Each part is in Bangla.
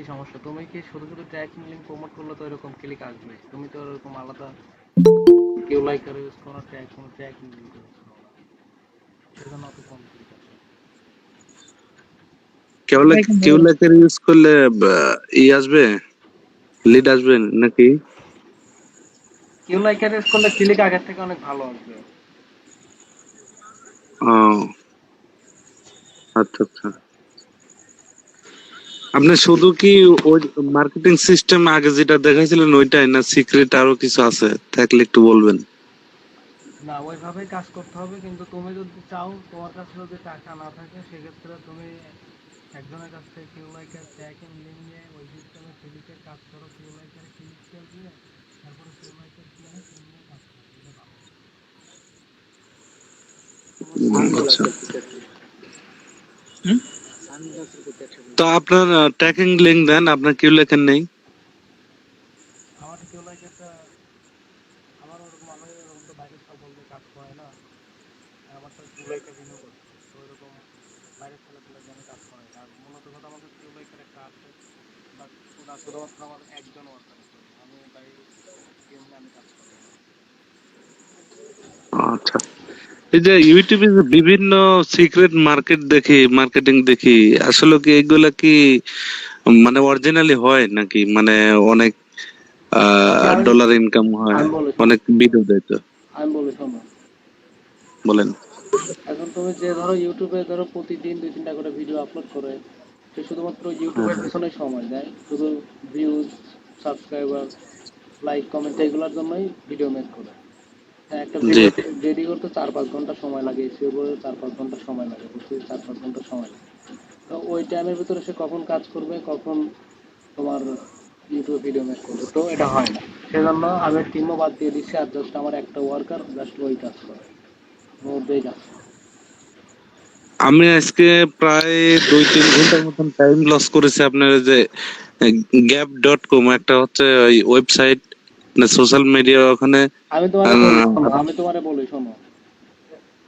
কি সমস্যা? তুমি কি শুধু শুধু ট্র্যাকিং লিঙ্ক প্রমোট করলে তো এরকম ক্লিক আসবে। তুমি তো এরকম আলাদা কেউ লাইকার ইউজ করো না, কোনো ট্র্যাকিং লিঙ্ক ইউজ করো না, সেজন্য অত কম ক্লিক আসে। কেউ লাইকার ইউজ করলে আসবে, লিড আসবে নাকি? কেউ লাইকার ইউজ করলে ক্লিক আগের থেকে অনেক ভালো আসবে। ও আচ্ছা আচ্ছা। আপনি শুধু কি ওই মার্কেটিং সিস্টেম আগে যেটা দেখাইছিলেন ওইটাই, না সিক্রেট আরো কিছু আছে? থাকলে একটু বলবেন। না, ওইভাবেই কাজ করতে হবে, কিন্তু তুমি যদি চাও, তোমার কাছে যদি টাকা না থাকে, সেক্ষেত্রে তুমি একজনের কাছ থেকে কেউ লাইকার ট্র্যাকিং লিঙ্ক নিয়ে ওই সিস্টেমে ক্লিকের কাজ করো, কেউ লাইকার ক্লিক দিয়ে তারপরে কেউ লাইকার কি আনে সেই নিয়ে কাজ করো, এটা ভালো। আচ্ছা। তো আপনার ট্র্যাকিং লিঙ্ক দেন, আপনার কেউ লেখেন নেই? আমার কেউ লাইকারটা, আমার ওরকম আমি ওরকম তো বাইরের সব বলতে কাজ করে না, আমার তো কেউ লাইকার রিনিউ করছে, তো ওরকম বাইরের ছেলেপেলে জন্য কাজ করে। আর মূলত কথা, আমাদের কেউ লাইকার একটা আছে, বাট ওটা শুধুমাত্র আমার একজন ওয়ার্কার, আমি বাইরে এমনি আমি কাজ করি না। আচ্ছা। এই যে ইউটিউবে যে বিভিন্ন সিক্রেট মার্কেটিং দেখি, আসলে কি এগুলা কি মানে অরিজিনালি হয় নাকি? মানে অনেক আমি ডলার ইনকাম হয়, আমি বলি শোনো, অনেক ভিডিও দেয় তো। আমি বলি শোনো, বলেন। এখন তুমি যে ধরো ইউটিউবে ধরো প্রতিদিন 2-3টা করে ভিডিও আপলোড করে, সে শুধুমাত্র হ্যাঁ ইউটিউবের হ্যাঁ। পেছনে সময় দেয়, শুধু ভিউজ, সাবস্ক্রাইবার, লাইক, কমেন্ট এগুলোর জন্যই ভিডিও মেক করে। হ্যাঁ, একটা জি। ভিডিও রেডি করতে 4-5 ঘন্টা সময় লাগে, এসিও 4-5 ঘন্টা সময় লাগে, বুঝতে 4-5 ঘন্টা সময় লাগে। তো ওই টাইমের ভিতরে সে কখন কাজ করবে, কখন তোমার ইউটিউব ভিডিও মেক করবে, তো এটা হয় না। সেজন্য আমি টিমও বাদ দিয়ে দিচ্ছি, আর জাস্ট আমার একটা ওয়ার্কার জাস্ট ওই কাজ করে, মধ্যেই কাজ করে। আমি আজকে প্রায় 2-3 ঘন্টার মতন টাইম লস করেছি আপনার যে gap.com একটা হচ্ছে ওই ওয়েবসাইট, মানে সোশ্যাল মিডিয়া ওখানে। আমি তোমারে বলি শোনো,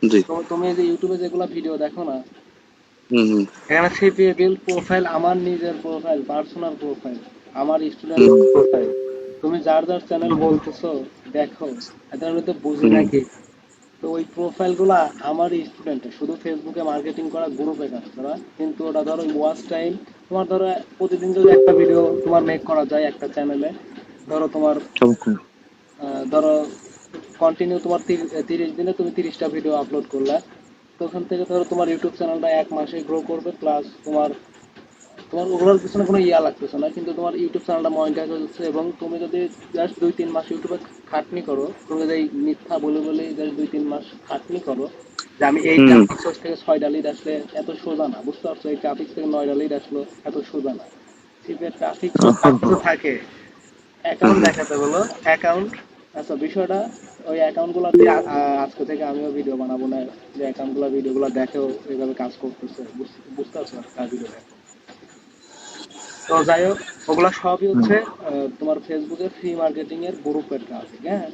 জি। তুমি এই যে ইউটিউবে যেগুলো ভিডিও দেখো না, হুম হুম এখানে সিপিএবিল প্রোফাইল, আমার নিজের প্রোফাইল, পার্সোনাল প্রোফাইল, আমার স্টুডেন্ট হুম প্রোফাইল, তুমি যার যার চ্যানেল বলতেছো দেখো, এটা আমি তো বুঝি হুম। নাকি? তো ওই প্রোফাইল গুলা আমার স্টুডেন্ট, শুধু ফেসবুকে মার্কেটিং করা, গ্রুপে কাজ করা, কিন্তু ওটা ধরো ওয়াচ টাইম, তোমার ধরো প্রতিদিন যদি একটা ভিডিও তোমার মেক করা যায় একটা চ্যানেলে, ধরো তোমার সমস্যা। ধরো কন্টিনিউ তোমার 30 দিনে তুমি 30টা ভিডিও আপলোড করলা, তো ওখান থেকে ধরো তোমার ইউটিউব চ্যানেলটা 1 মাসে গ্রো করবে, প্লাস তোমার তোমার ওগুলোর পিছনে কোনো ইয়া লাগতেছে না, কিন্তু তোমার ইউটিউব চ্যানেলটা মনিটাইজ হচ্ছে। এবং তুমি যদি জাস্ট 2-3 মাস ইউটিউবে খাটনি করো, তুমি যদি এই মিথ্যা বলে বলে জাস্ট 2-3 মাস খাটনি করো, যে আমি এই হুম। ট্রাফিক সোর্স থেকে 6টা লিড আসলে এত সোজা না, বুঝতে পারছো? এই ট্রাফিক থেকে 9টা লিড আসলো এত সোজা না। সিপের ট্রাফিক সোর্স সব কিছু থাকে, অ্যাকাউন্ট দেখাতে বলো, অ্যাকাউন্ট। আচ্ছা, বিষয়টা ওই অ্যাকাউন্ট গুলো দিয়ে আজকে থেকে আমিও ভিডিও বানাবো না, যে অ্যাকাউন্ট গুলো ভিডিও গুলো দেখেও এইভাবে কাজ করতেছে, বুঝতে পারছো কাজ ভিডিও দেখো। তো যাই হোক, ওগুলা সবই হুম। হচ্ছে তোমার ফেসবুকে ফ্রি মার্কেটিং এর গ্রুপের কাজ, হ্যাঁ।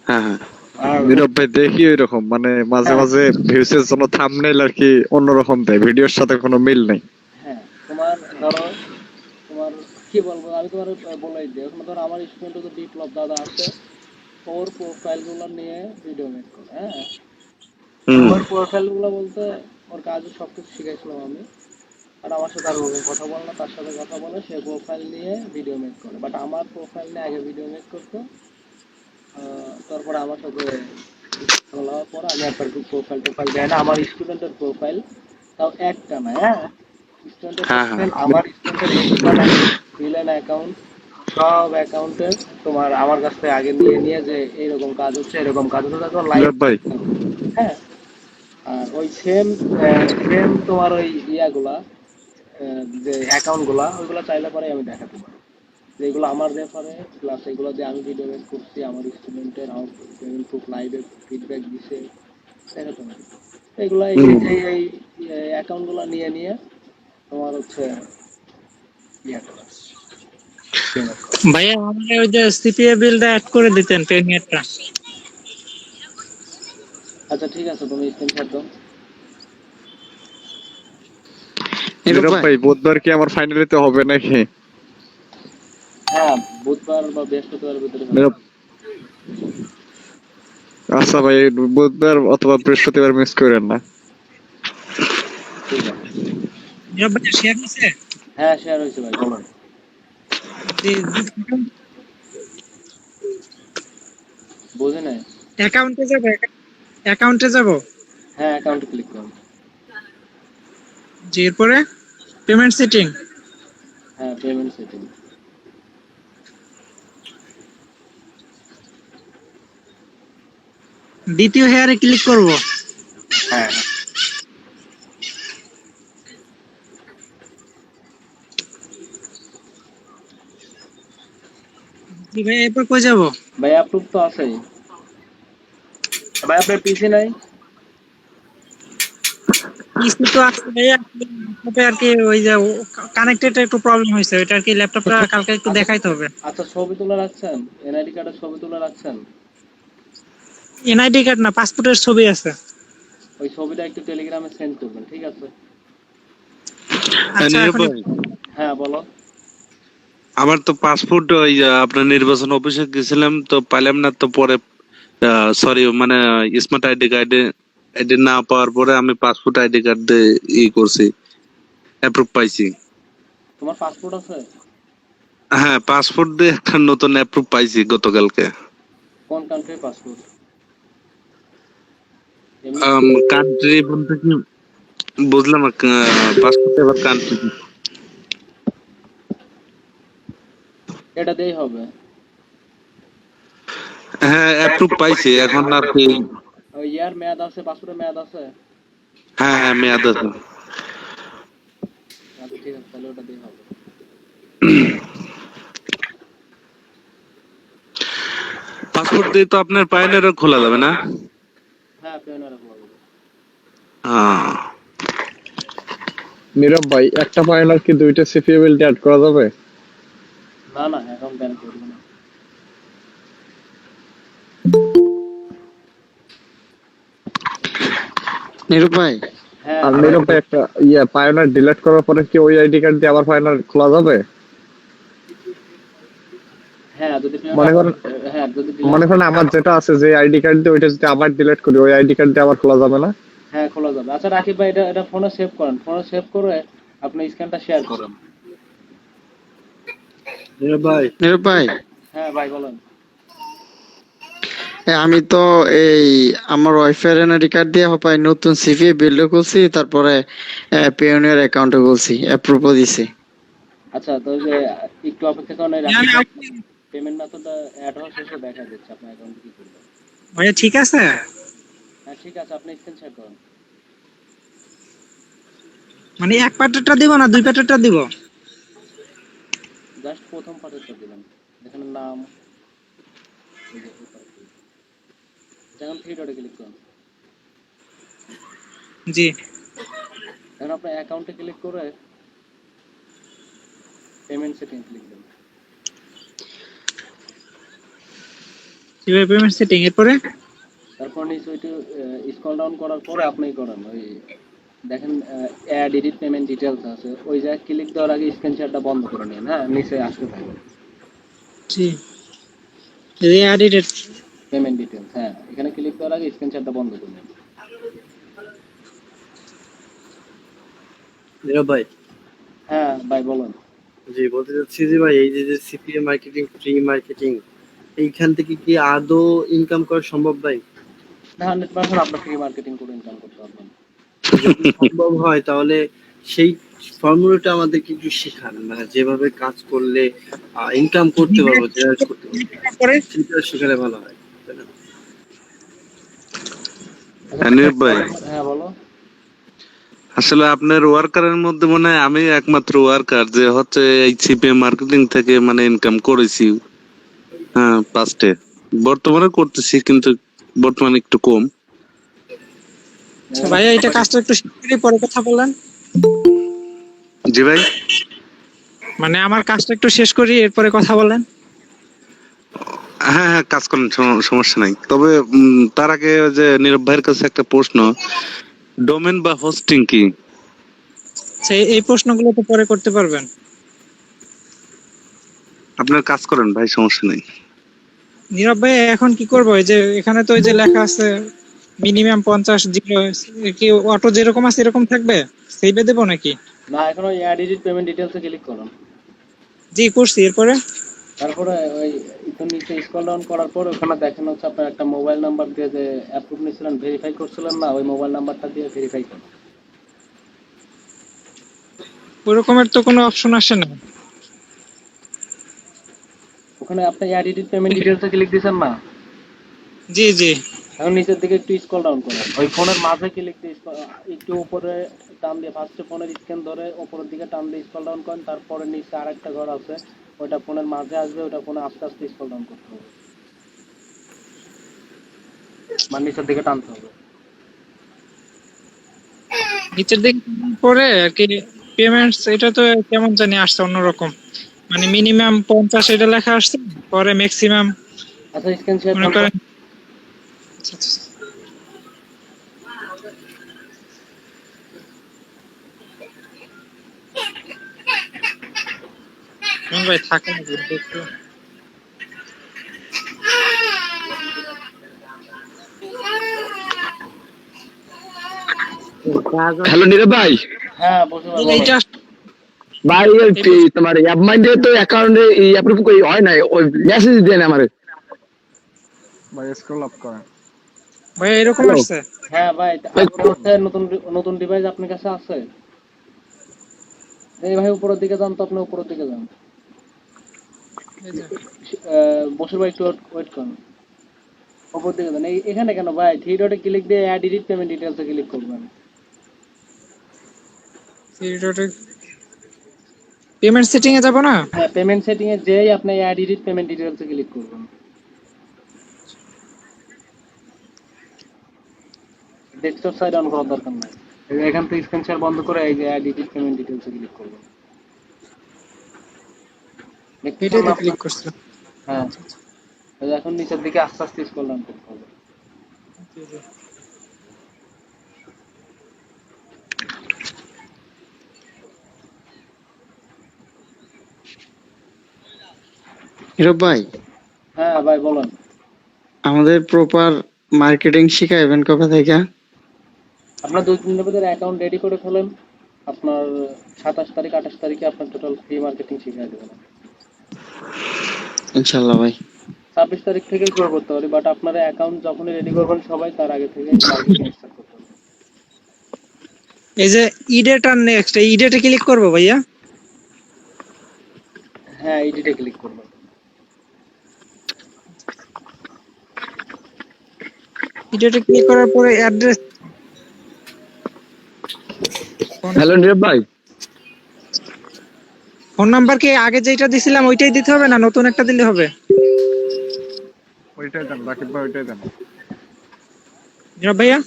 হ্যাঁ হ্যাঁ। আর নীরব ভাই দেখি ওইরকম মানে মাঝে হ্যাঁ, মাঝে ভিউসের জন্য থাম্বনেইল আর কি অন্যরকম দেয়, ভিডিওর সাথে কোনো মিল নেই। হ্যাঁ, তোমার ধরো, তোমার কি বলবো, আমি তোমার বলেই দিই, এখন ধরো আমার স্টুডেন্ট তো বিপ্লব দাদা আছে, ওর প্রোফাইল গুলো নিয়ে ভিডিও মেক করে, হ্যাঁ। হুম। ওর প্রোফাইল গুলো বলতে ওর কাজ সবকিছু শিখাইছিলাম আমি, আর আমার সাথে আর ওরকম কথা বলে না, তার সাথে কথা বলে, সে প্রোফাইল নিয়ে ভিডিও মেক করে। বাট আমার প্রোফাইল নিয়ে আগে ভিডিও মেক করতো, তারপরে আমার সাথে বলার পর আমি একবার প্রোফাইল টোফাইল দেয় না, আমার স্টুডেন্টের প্রোফাইল, তাও একটা না, হ্যাঁ, স্টুডেন্টের হ্যাঁ হ্যাঁ। প্রোফাইল, আমার স্টুডেন্টের ভিলেন অ্যাকাউন্ট, সব অ্যাকাউন্টের তোমার আমার কাছ থেকে আগে নিয়ে নিয়ে যে এইরকম কাজ হচ্ছে, এরকম কাজ হচ্ছে, তারপর লাইভ, নীরব ভাই হ্যাঁ। আর ওই সেম সেম তোমার ওই ইয়াগুলা, যে অ্যাকাউন্ট গুলা, ওইগুলা চাইলে পরে আমি দেখাতে পারি, যেগুলো আমার রেফারে, প্লাস এগুলো যে আমি ভিডিও মেক করছি, আমার স্টুডেন্টের খুব লাইভে ফিডব্যাক দিছে, দেখাতে পারি। এগুলা এই হুম। এই এই অ্যাকাউন্ট গুলা নিয়ে নিয়ে তোমার হচ্ছে ইয়া করা, পেমেন্ট করা। ভাইয়া আমাকে ওই যে সিপিএ বিলটা অ্যাড করে দিতেন পেনিয়ারটা। আচ্ছা ঠিক আছে, তুমি স্ক্রিনশট দাও। নীরব ভাই বুধবার কি আমার ফাইনালিতে হবে নাকি? হ্যাঁ, বুধবার বা বৃহস্পতিবার ভিতরে হবে। নীরব, আচ্ছা ভাই, বুধবার অথবা বৃহস্পতিবার মিস করেন না। ঠিক আছে। নীরব ভাই শেয়ার হয়েছে? হ্যাঁ, শেয়ার হয়েছে ভাই, বলুন। বুঝে নাই। অ্যাকাউন্টে যাব, অ্যাকাউন্টে যাব। হ্যাঁ, অ্যাকাউন্টে ক্লিক করুন। জি, এরপরে পেমেন্ট সেটিং। হ্যাঁ, পেমেন্ট সেটিং। দ্বিতীয় হেয়ারে ক্লিক করব। হ্যাঁ। জি ভাই, এরপর কই যাব? ভাই অ্যাপ্রুভ তো আছেই। ভাই আপনার পিসি নাই? পিসি তো আছে ভাই, ল্যাপটপে আর কি ওই যে কানেক্টেড একটু প্রবলেম হয়েছে, ওইটা আর কি ল্যাপটপটা কালকে একটু দেখাইতে হবে। আচ্ছা, ছবি তোলা রাখছেন? এনআইডি কার্ডের ছবি তোলা রাখছেন? এনআইডি কার্ড না, পাসপোর্টের ছবি আছে। ওই ছবিটা একটু টেলিগ্রামে সেন্ড করবেন, ঠিক আছে? আচ্ছা, নীরব এখন ভাই, হ্যাঁ, বলো। আমার তো পাসপোর্ট ওই আপনার নির্বাচন অফিসে গেছিলাম তো পাইলাম না, তো পরে সরি মানে স্মার্ট আইডি কার্ডে আইডি না পাওয়ার পরে আমি পাসপোর্ট আইডি কার্ড দিয়ে করছি, অ্যাপ্রুভ পাইছি। তোমার পাসপোর্ট আছে? হ্যাঁ, পাসপোর্ট দিয়ে একটা নতুন অ্যাপ্রুভ পাইছি গতকালকে। কোন কান্ট্রির পাসপোর্ট? কান্ট্রি বলতে কি বুঝলাম, পাসপোর্ট এবার কান্ট্রি। এটা দিয়েই হবে। হ্যাঁ, অ্যাপ্রুভ পাইছি, এখন আর কি। ওই ইয়ার মেয়াদ আছে, পাসপোর্টের মেয়াদ আছে? হ্যাঁ হ্যাঁ, মেয়াদ আছে। আচ্ছা, ঠিক আছে, তাহলে ওটা দিয়ে হবে। পাসপোর্ট দিয়ে তো আপনার পাইনারও খোলা যাবে না? হ্যাঁ, পেওনারে হবে। হ্যাঁ। নীরব ভাই, একটা ফাইনাল কি দুইটা সিপিইউ বিল্ড অ্যাড করা যাবে? না না, এখন ব্যান করবো না। নীরব ভাই, হ্যাঁ, আর নীরব ভাই, একটা ফাইনাল ডিলিট করার পরে কি ওই আইডি কার্ড দিয়ে আবার ফাইনাল খোলা যাবে? হ্যাঁ, যদি মনে করেন হ্যাঁ, যদি মনে করেন আমার যেটা আছে যে আইডি কার্ড দিয়ে, ওইটা যদি আবার ডিলিট করি, ওই আইডি কার্ড দিয়ে আবার খোলা যাবে না? হ্যাঁ, খোলা যাবে। আচ্ছা রাকিব ভাই, এটা ফোনে সেভ করেন, ফোনে সেভ করে আপনি স্ক্যানটা শেয়ার করেন। নীরব ভাই, হ্যাঁ ভাই, বলেন। আমি তো এই আমার ওয়াইফের এনআইডি কার্ড দিয়ে হপাই নতুন সিভি বিল্ড করছি, তারপরে পিওনিয়ার অ্যাকাউন্টে বলছি, অ্যাপ্রুভও দিছি। আচ্ছা, তো যে একটু অপেক্ষা করেন, পেমেন্ট মেথডটা অ্যাড হওয়া শেষে দেখা যাচ্ছে আপনার অ্যাকাউন্টে কি করবে। ভাইয়া ঠিক আছে? হ্যাঁ, ঠিক আছে, আপনি স্ক্যান শেয়ার করেন। মানে এক প্যাকেটটা দিব না দুই প্যাকেটটা দিব? জাস্ট প্রথম পার্টটা দিবেন, যেখানে নাম, এই যে এই পার্টটা। যেমন থ্রি ডটে ক্লিক করুন। জি। এখন আপনার অ্যাকাউন্টে ক্লিক করে পেমেন্ট সেটিং ক্লিক করুন। কিভাবে পেমেন্ট সেটিং? এরপরে তারপর নিচে ওইটু স্ক্রল ডাউন করার পরে আপনি করেন ওই দেখেন অ্যাড এডিট পেমেন্ট ডিটেইলস আছে, ওই জায়গায় ক্লিক দেওয়ার আগে স্ক্রিনশটটা বন্ধ করে নিন। হ্যাঁ, নিচে আসতে থাকবে জি, রিএডিটেড পেমেন্ট ডিটেইলস। হ্যাঁ, এখানে ক্লিক দেওয়ার আগে স্ক্রিনশটটা বন্ধ করে নিন। নীরব ভাই, হ্যাঁ ভাই, বলুন। জি বলতে চাচ্ছি যে ভাই, এই যে সিপিএ মার্কেটিং, ফ্রি মার্কেটিং, এইখান থেকে কি আদৌ ইনকাম করা সম্ভব ভাই? 100% আপনার ফ্রি মার্কেটিং করে ইনকাম করতে পারবেন। যদি সম্ভব হয় তাহলে সেই ফর্মুলাটা আমাদেরকে একটু শেখান, মানে যেভাবে কাজ করলে ইনকাম করতে পারবো, জেনারেট করতে পারবো, সেটা শেখালে ভালো হয়, তাই না? নীরব ভাই, হ্যাঁ, বলো। আসলে আপনার ওয়ার্কারের মধ্যে মনে হয় আমি একমাত্র ওয়ার্কার যে হচ্ছে এই সিপিএম মার্কেটিং থেকে মানে ইনকাম করেছি। হ্যাঁ, পাস্টে বর্তমানে করতেছি, কিন্তু বর্তমানে একটু কম। ভাইয়া এটা কাজটা একটু শেষ করি, পরে কথা বলেন। জি ভাই। মানে আমার কাজটা একটু শেষ করি, এরপরে কথা বলেন। হ্যাঁ হ্যাঁ, কাজ করেন, সমস্যা নাই। তবে তার আগে ওই যে নীরব ভাইয়ের কাছে একটা প্রশ্ন, ডোমেন বা হোস্টিং কি? এই প্রশ্নগুলো তো পরে করতে পারবেন। আপনার কাজ করেন ভাই, সমস্যা নেই। নীরব ভাই এখন কি করবো? এই যে এখানে তো ওই যে লেখা আছে মিনিমাম 50 জিরো, কি অটো যেরকম আছে এরকম থাকবে? সেইভে দেবো নাকি? না, এখন ওই অ্যাড এডিট পেমেন্ট ডিটেলসে ক্লিক করুন। জি করছি, এরপরে তারপরে ওই একটু নিচে স্ক্রল ডাউন করার পর ওখানে দেখানো হচ্ছে আপনার একটা মোবাইল নাম্বার দিয়ে যে অ্যাপ্রুভ নিয়েছিলেন, ভেরিফাই করছিলেন না, ওই মোবাইল নাম্বারটা দিয়ে ভেরিফাই করুন। ওরকমের তো কোনো অপশন আসে না। ওখানে আপনি অ্যাড এডিট পেমেন্ট ডিটেলসে ক্লিক দিয়েছেন না, জি জি। এখন নিচের দিকে একটু স্ক্রল ডাউন করেন, ওই ফোনের মাঝে ক্লিক দিয়ে একটু উপরে টান দিয়ে ফার্স্টে ফোনের স্ক্যান ধরে উপরের দিকে টান দিয়ে স্ক্রল ডাউন করেন, তারপরে নিচে আরেকটা ঘর আছে, ওইটা ফোনের মাঝে আসবে, ওইটা ফোনে আস্তে আস্তে স্ক্রল ডাউন করতে হবে, মানে নিচের দিকে টানতে হবে। নিচের দিকে পরে আর কি পেমেন্টস, এটা তো কেমন জানি আসছে অন্যরকম, মানে মিনিমাম 50 এটা লেখা আসছে, পরে ম্যাক্সিমাম আচ্ছা, স্ক্যান শেয়ার মনে করেন। ভাই থাকে না একটু। হ্যালো নীরব ভাই। হ্যাঁ, বসে এইটা ভাই তোমার অ্যাপ মাইন্ডে তো অ্যাকাউন্টে অ্যাপ্রুভ হয় না, ওই মেসেজ দেন আমারে। ভাই স্ক্রল আপ করেন। ভাই এরকম আসছে। হ্যাঁ ভাই, আপনার হচ্ছে নতুন নতুন ডিভাইস আপনার কাছে আছে? এই ভাই উপরের দিকে যান তো, আপনি উপরের দিকে যান। বসে ভাই একটু ওয়েট করুন, উপর দিকে যান। এখানে কেন ভাই, থ্রি ডটে ক্লিক দিয়ে অ্যাড এডিট পেমেন্ট ডিটেলসে ক্লিক করবেন। পেমেন্ট সেটিং এ যাব না? হ্যাঁ, পেমেন্ট সেটিং এ যেই আপনি অ্যাড এডিট পেমেন্ট ডিটেলসে ক্লিক করবেন। ডেস্কটপ সাইড অন করার দরকার নাই, এখান থেকে স্ক্রিন শেয়ার বন্ধ করে এই যে অ্যাড এডিট পেমেন্ট ডিটেলসে ক্লিক করবেন। এটাই তো ক্লিক করছিলাম। হ্যাঁ, এখন নিচের দিকে আস্তে আস্তে স্ক্রল ডাউন করতে হবে। নীরব ভাই, হ্যাঁ ভাই বলেন। আমাদের প্রপার মার্কেটিং শিখাইবেন কবে থেকে? আপনার 2-3 দিনের ভিতরে অ্যাকাউন্ট রেডি করে ফেলেন, আপনার 27 তারিখ 28 তারিখে আপনার টোটাল ফ্রি মার্কেটিং শিখিয়ে দেবেন। ইনশাআল্লাহ ভাই। 26 তারিখ থেকে শুরু করতে পারি, বাট আপনারা অ্যাকাউন্ট যখনই রেডি করবেন সবাই তার আগে থেকে মার্কেটিং স্টার্ট করতে হবে। এই যে ইডেট আর নেক্সট, এই ইডেটে ক্লিক করব ভাইয়া? হ্যাঁ, এডিটে ক্লিক করবেন। ইডেটে ক্লিক করার পরে অ্যাড্রেস। হ্যালো নীরব ভাই। ফোন নাম্বার কি আগে যেটা দিছিলাম ওইটাই দিতে হবে না নতুন একটা দিলে হবে? ওইটাই দেন রাকিব ভাই, ওইটাই দেন। নীরব ভাইয়া,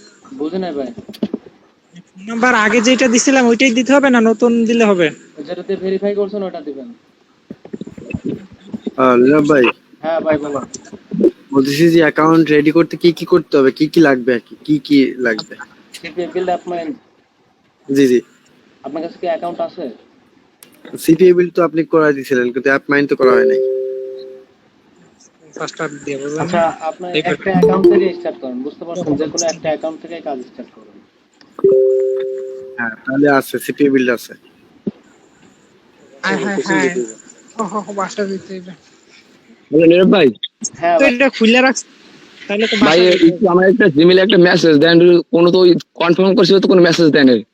বুঝে নাই ভাই, ফোন নাম্বার আগে যেটা দিছিলাম ওইটাই দিতে হবে না নতুন দিলে হবে? যেটাতে ভেরিফাই করছেন ওটা দিবেন। নীরব ভাই, হ্যাঁ ভাই বলুন। বলতেছি যে অ্যাকাউন্ট রেডি করতে কি কি করতে হবে, কি কি লাগবে আর কি কি লাগবে? সিপিএ বিল আপনার, জি জি। আপনার কাছে কি অ্যাকাউন্ট আছে? সিপিএ বিল তো আপনি করে দিয়েছিলেন, কিন্তু অ্যাপ মাইন তো করা হয় নাই। ফার্স্ট আপ দিয়ে বললাম। আচ্ছা, আপনি একটা অ্যাকাউন্ট থেকে স্টার্ট করেন, বুঝতে পারছেন? যে কোনো একটা অ্যাকাউন্ট থেকে কাজ স্টার্ট করুন। হ্যাঁ, তাহলে আছে, সিপিএ বিল আছে। হ্যাঁ হ্যাঁ হ্যাঁ, ও বাসা দিতে হবে। হ্যালো নীরব ভাই। হ্যাঁ তো ভাই, এটা খুলে রাখ, তাহলে তো ভাই বাসা দিতে একটু আমার একটা জিমেলে একটা মেসেজ দেন, কোনো তো কনফার্ম করছি তো কোনো মেসেজ দেন। হবে।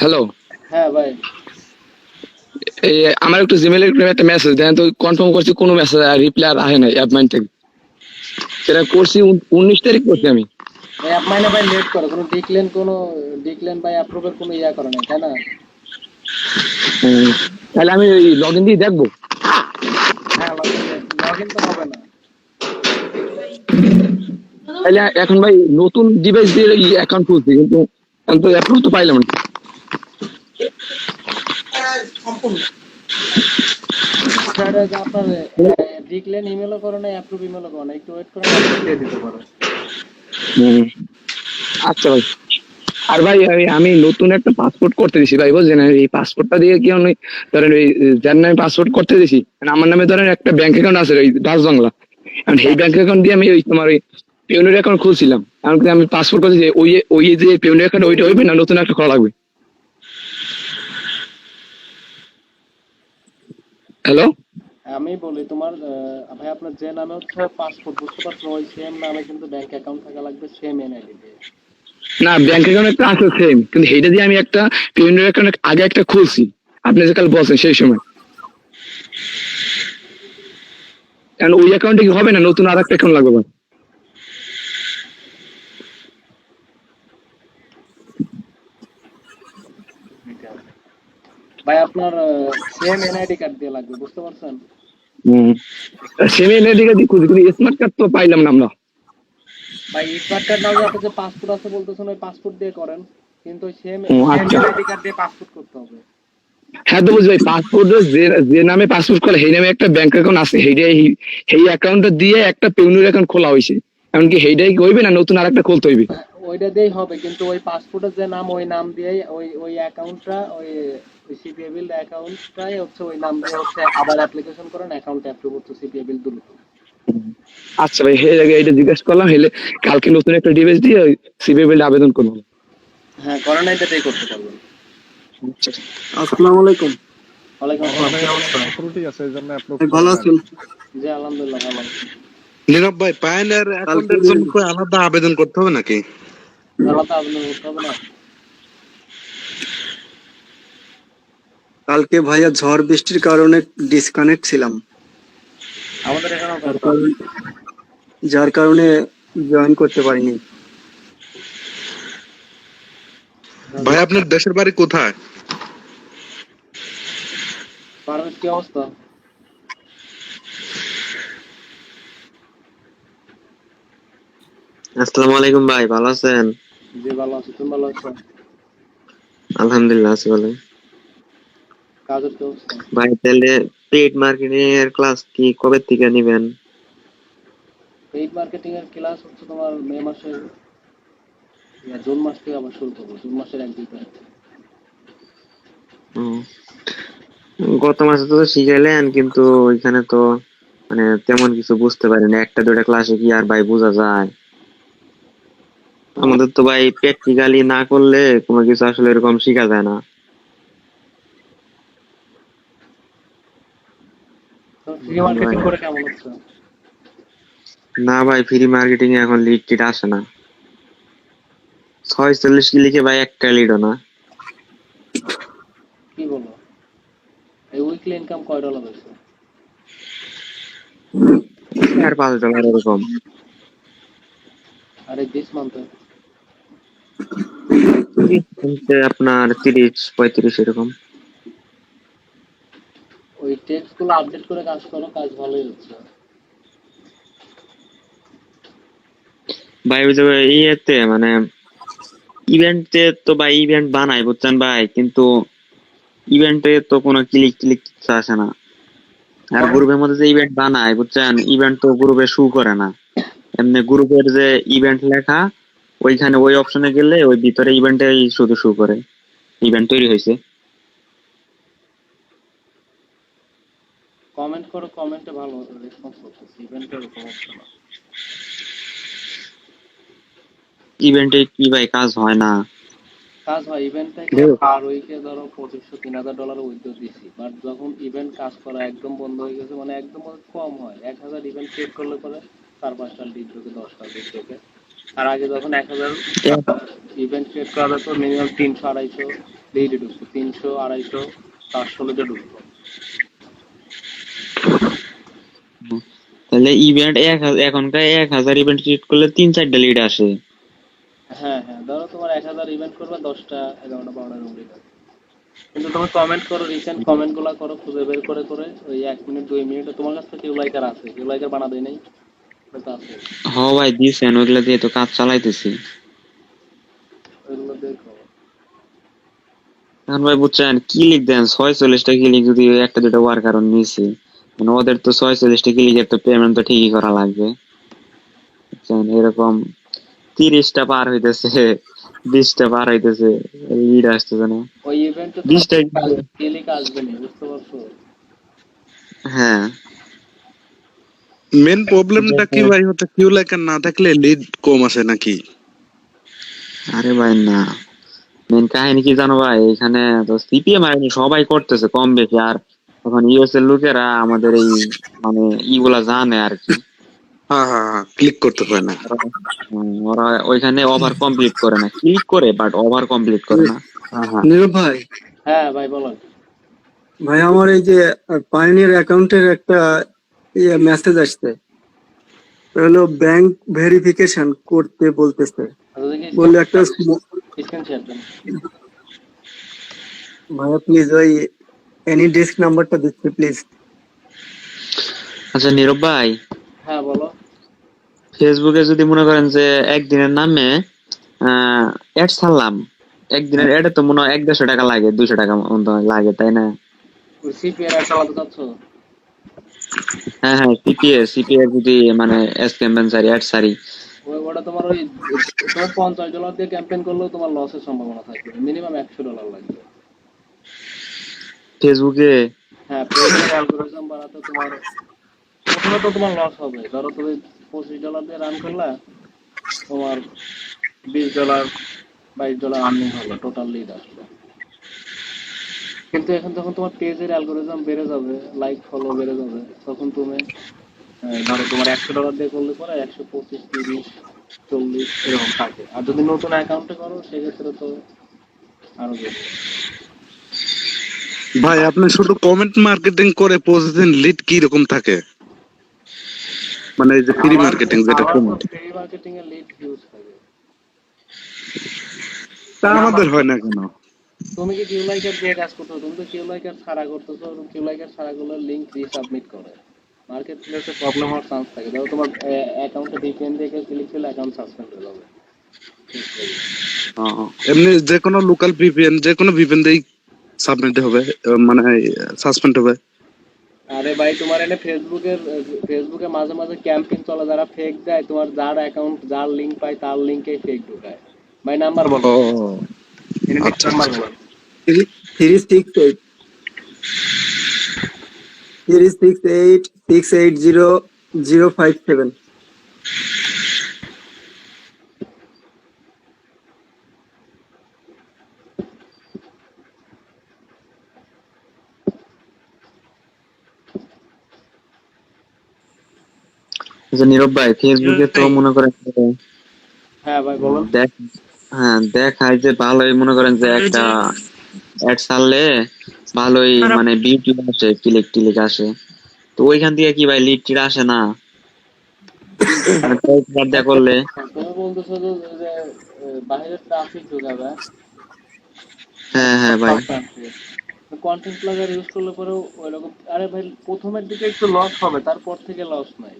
হ্যালো, হ্যাঁ ভাই, এই আমার একটু জিমেলে একটা মেসেজ দেন তো, কনফার্ম করছি কোনো মেসেজ রিপ্লাই আর আসে নাই অ্যাপ মাইন্ড থেকে। সেটা করছি 19 তারিখ করছি আমি। এই অ্যাপ মাইনে ভাই লেট করে, কোনো ডিক্লেন ভাই অ্যাপ্রুভের কোনো ইয়া করে নাই, তাই না? তাহলে আমি ওই লগ ইন দিয়ে দেখবো। হ্যাঁ, লগ ইন তো হবে না। তাহলে এখন ভাই নতুন ডিভাইস দিয়ে অ্যাকাউন্ট খুলছি, কিন্তু এখন তো অ্যাপ্রুভ তো পাইলাম না। স্যার, যে আপনার ডিক্লেন ইমেলও করে নাই, অ্যাপ্রুভ ইমেলও করে নাই, একটু ওয়েট করে দিয়ে দিতে পারো। আচ্ছা ভাই। আর ভাই আমি নতুন একটা পাসপোর্ট করতে দিছি ভাই, বুঝছেন? এই পাসপোর্টটা দিয়ে কি আমি ধরেন ওই যার নামে পাসপোর্ট করতে দিছি, মানে আমার নামে ধরেন একটা ব্যাংক অ্যাকাউন্ট আছে ওই ডাচ বাংলা, এখন সেই ব্যাংক অ্যাকাউন্ট দিয়ে আমি ওই তোমার ওই পিওনের অ্যাকাউন্ট খুলছিলাম। এখন কি আমি পাসপোর্ট করতে যে ওই ওই যে পিওনের অ্যাকাউন্ট ওইটা হইবে না নতুন একটা করা লাগবে? হ্যালো। আমি বলি তোমার ভাই আপনার যে নামে হচ্ছে পাসপোর্ট, বুঝতে পারছো, ওই সেম নামে কিন্তু ব্যাংক অ্যাকাউন্ট থাকা লাগবে, সেম এনআইডি দিয়ে। না, ব্যাংক অ্যাকাউন্ট একটা আছে সেম, কিন্তু সেইটা দিয়ে আমি একটা পিওনের অ্যাকাউন্ট আগে একটা খুলছি, আপনি যে কাল বলছেন সেই সময়। কারণ ওই অ্যাকাউন্টে কি হবে না, নতুন আর একটা অ্যাকাউন্ট লাগবে ভাই? ভাই আপনার সেম এনআইডি কার্ড দিয়ে লাগবে, বুঝতে পারছেন? সেম এনআইডি কার্ড দিয়ে খুলছি, কিন্তু স্মার্ট কার্ড তো পাইলাম না আমরা। ভাই স্মার্ট কার্ড না হলে আপনার যে পাসপোর্ট আছে বলতেছেন ওই পাসপোর্ট দিয়ে করেন, কিন্তু ওই সেম ও আচ্ছা। এনআইডি কার্ড দিয়ে পাসপোর্ট করতে হবে। হ্যাঁ তো বুঝি ভাই, পাসপোর্ট যে নামে পাসপোর্ট খোলা সেই নামে একটা ব্যাংক অ্যাকাউন্ট আছে, সেই অ্যাকাউন্টটা দিয়ে একটা পেউনের অ্যাকাউন্ট খোলা হয়েছে। এমনকি সেইটাই কি হইবে না নতুন আর একটা খুলতে হইবে? ওইটা দিয়েই হবে, কিন্তু ওই পাসপোর্টের যে নাম ওই নাম দিয়েই ওই ওই অ্যাকাউন্টটা ওই ওই সিপিএ বিল অ্যাকাউন্টটাই হচ্ছে ওই নাম দিয়ে হচ্ছে আবার অ্যাপ্লিকেশন করেন, অ্যাকাউন্ট অ্যাপ্রুভ হচ্ছে সিপিএ বিল দ্রুত। আচ্ছা ভাই, সেই জায়গায় এটা জিজ্ঞেস করলাম, হলে কালকে নতুন একটা ডিভাইস দিয়ে সিবিএ বিল আবেদন করবো। হ্যাঁ, করেন, এটাতেই করতে পারবেন। আসসালামু আলাইকুম। ওয়ালাইকুম আসসালাম। ভালো আছেন? জি আলহামদুলিল্লাহ ভালো আছি। নীরব ভাই, পায়োনিয়ার অ্যাকাউন্টের জন্য কি আলাদা আবেদন করতে হবে নাকি? আলাদা আবেদন করতে হবে না? কালকে ভাইয়া ঝড় বৃষ্টির কারণে ডিসকানেক্ট ছিলাম, আমাদের এখানেও যার কারণে জয়েন করতে পারিনি। ভাই আপনার দেশের বাড়ি কোথায়? পারভেজ, কি অবস্থা? আসসালামু আলাইকুম ভাই, ভালো আছেন? জি ভালো আছি, তুমি ভালো আছো? আলহামদুলিল্লাহ আছি ভালো। কাজের কি অবস্থা? ভাই তাহলে পেইড মার্কেটিং এর ক্লাস কি কবে থেকে নেবেন? পেইড মার্কেটিং এর ক্লাস হচ্ছে তোমার মে মাসের জুন মাস থেকে আবার শুরু করবো, জুন মাসের 1-2 তারিখ। ও, গত মাসে তো শিখাইলেন, কিন্তু ওইখানে তো মানে তেমন কিছু বুঝতে পারিনি, একটা দুটা ক্লাসে কি আর ভাই বোঝা যায়? আমাদের তো ভাই প্র্যাকটিক্যালি না করলে কোনো কিছু আসলে এরকম শেখা যায় না। তো ফ্রি মার্কেটিং করে কেমন হচ্ছে? না ভাই, ফ্রি মার্কেটিং এ এখন লিড টিড আসে না। 46 কি লিখে ভাই, একটা লিডও না। কি বলো, এই উইকলি ইনকাম কয় ডলার হয়েছে? $4-5 এরকম। আর এই দিস মান্থে? আপনার 30-35 এরকম। ওই টেক্সট গুলো আপডেট করে কাজ করো, কাজ ভালোই হচ্ছে। ভাই ওই যে ইয়েতে মানে ইভেন্টে তো ভাই ইভেন্ট বানাই বুঝছেন ভাই, কিন্তু ইভেন্টে তো কোনো ক্লিক ক্লিক কিছু আসে না। আর গ্রুপের মধ্যে যে ইভেন্ট বানায় বুঝছেন, ইভেন্ট তো গ্রুপে শু করে না। এমনি গ্রুপের যে ইভেন্ট লেখা ওইখানে ওই অপশনে গেলে ওই ভিতরে ইভেন্টে শুধু শু করে ইভেন্ট তৈরি হয়েছে। কমেন্ট করো, কমেন্টে ভালো রেসপন্স করতেছে, ইভেন্টে এরকম হচ্ছে না। ইভেন্টে কি ভাই কাজ হয় না? কাজ হয় ইভেন্ট থেকে পার উইকে ধরো $2500-3000 উইথড্র দিছি, বাট যখন ইভেন্ট কাজ করা একদম বন্ধ হয়ে গেছে, মানে একদম কম হয়, 1000 ইভেন্ট ক্রিয়েট করলে পরে 4-5টা লিড ঢোকে, 10টা লিড ঢোকে। আর আগে যখন 1000 ইভেন্ট ক্রিয়েট করা হতো মিনিমাম 300-250 লিড ঢুকতো, 300-250-400 লিডে ঢুকতো। তাহলে ইভেন্ট এখনকার 1000 ইভেন্ট ক্রিয়েট করলে 3-4টা লিড আসে। হ্যাঁ হ্যাঁ, ধরো তোমার 1000 ইভেন্ট করবে, 10টা 11টা 12টা রুম লিড আছে। কিন্তু তুমি কমেন্ট করো, রিসেন্ট কমেন্ট গুলা করো, খুঁজে বের করে করে ওই 1 মিনিট 2 মিনিট তোমার কাছে কিউ লাইকার আছে, কিউ লাইকার বানা দেয় নাই? ওটা আছে, হ ভাই দিছেন, ওইগুলা দিয়ে তো কাজ চালাইতেছি। ওইগুলো দেখো। এখন ভাই বুঝছেন ক্লিক দেন 46টা ক্লিক, যদি একটা দুটো ওয়ার্কার নিয়েছি, মানে ওদের তো 46টা ক্লিকের তো পেমেন্ট তো ঠিকই করা লাগবে বুঝছেন। এরকম 30টা পার হইতেছে, 20টা পার হইতেছে, লিড আসতেছে না। ওই ইভেন্টে 20টা, তোমার ক্লিক আসবে না, বুঝতে পারছো? হ্যাঁ। মেন প্রবলেমটা কি ভাই হচ্ছে কিউ লাইকার না থাকলে লিড কম আসে নাকি? আরে ভাই না, মেন কাহিনী কি জানো ভাই, এখানে তো সিপিএম আর সবাই করতেছে কম বেশি, আর এখন ইউএস এর লোকেরা আমাদের এই মানে ইগুলা জানে আর কি। হ্যাঁ হ্যাঁ হ্যাঁ, ক্লিক করতে পারে না। ওরা ওইখানে ওভার কমপ্লিট করে না, ক্লিক করে বাট ওভার কমপ্লিট করে না। হ্যাঁ হ্যাঁ। নীরব ভাই, হ্যাঁ ভাই বলো। ভাই আমার এই যে পাইনিয়ার অ্যাকাউন্টের একটা মেসেজ আসছে, হলো ব্যাংক ভেরিফিকেশন করতে বলতেছে, আচ্ছা দেখি বললে একটা স্ক্রিন শেয়ার দেন। ভাইয়া প্লিজ ওই এনি ডেস্ক নাম্বারটা দিচ্ছি প্লিজ। আচ্ছা নীরব ভাই, হ্যাঁ বলো। ফেসবুকে যদি মনে করেন যে একদিনের নামে অ্যাড ছাড়লাম, একদিনের অ্যাডে তো মনে হয় 150 টাকা লাগে, 200 টাকা মতো লাগে, তাই না? সিপিআর আর চালাতে চাচ্ছ? হ্যাঁ হ্যাঁ, সিপিএ যদি মানে এসকেম্পেন্সারি অ্যাড সারি। ওটা তোমার ওই তোমার $50 দিয়ে ক্যাম্পেইন করলেও তোমার লসের সম্ভাবনা থাকবে, মিনিমাম $100 লাগবে। ফেসবুকে হ্যাঁ, পেজের অ্যালগরিদম বানাতে তোমার প্রথমে তো তোমার লস হবে। ধরো তুমি $25 দিয়ে রান করলা, তোমার $20 $22 আর্নিং হলো, টোটাল লিড আসলো। কিন্তু এখন যখন তোমার পেজের অ্যালগরিদম বেড়ে যাবে, লাইক ফলো বেড়ে যাবে, তখন তুমি ধরো তোমার $100 দিয়ে করলে পরে 125, 30, 40 এরকম থাকে। আর যদি নতুন অ্যাকাউন্টে করো সেক্ষেত্রে তো আরো বেশি। ভাই আপনি শুধু কমেন্ট মার্কেটিং করে প্রতিদিন লিড কি রকম থাকে? মানে এই যে ফ্রি মার্কেটিং যেটা আমার তো কমেন্ট, ফ্রি মার্কেটিং এর লিড হিউজ থাকে। তা আমাদের হয় না কেন? তুমি কি কিউ লাইকার দিয়ে কাজ করছো? তুমি তো কিউ লাইকার ছাড়া করতেছো, কিউ লাইকার ছাড়া গুলো লিংক রিসাবমিট করে মার্কেট প্লেসে প্রবলেম হওয়ার চান্স থাকে। ধরো তোমার অ্যাকাউন্টে ভিপিএন দিয়ে ক্লিক করলে অ্যাকাউন্ট সাসপেন্ড হয়ে যাবে। এমনি যে কোনো লোকাল ভিপিএন, যে কোনো ভিপিএন দিয়েই সাবমিট হবে, মানে সাসপেন্ড হবে। আরে ভাই তোমার এনে ফেসবুকে মাঝে মাঝে ক্যাম্পেইন চলে, যারা ফেক দেয়, তোমার যার অ্যাকাউন্ট যার লিংক পায় তার লিংকে ফেক ঢুকায়। ভাই নাম্বার বলো, ও এনে আচ্ছা নাম্বার আচ্ছা। বলো। 368 368 680 057। যে নীরব ভাই, ফেসবুকে তো মনে করেন যে হ্যাঁ ভাই বলো। দেখ, হ্যাঁ দেখায় যে ভালোই, মনে করেন যে একটা অ্যাড ছাড়লে ভালোই মানে বিউটি আসে, ক্লিক টিলিক আসে, তো ওইখান থেকে কি ভাই লিড টিড আসে না? মানে কয়েকবার দেয়া করলে। তুমি বলতেছো যে যে, বাইরের ট্রাফিক ঢুকাবে, হ্যাঁ হ্যাঁ ভাই। কন্টেন্ট প্লাগার ইউজ করলে পরেও ওইরকম। আরে ভাই প্রথমের দিকে একটু লস হবে, তারপর থেকে লস নাই।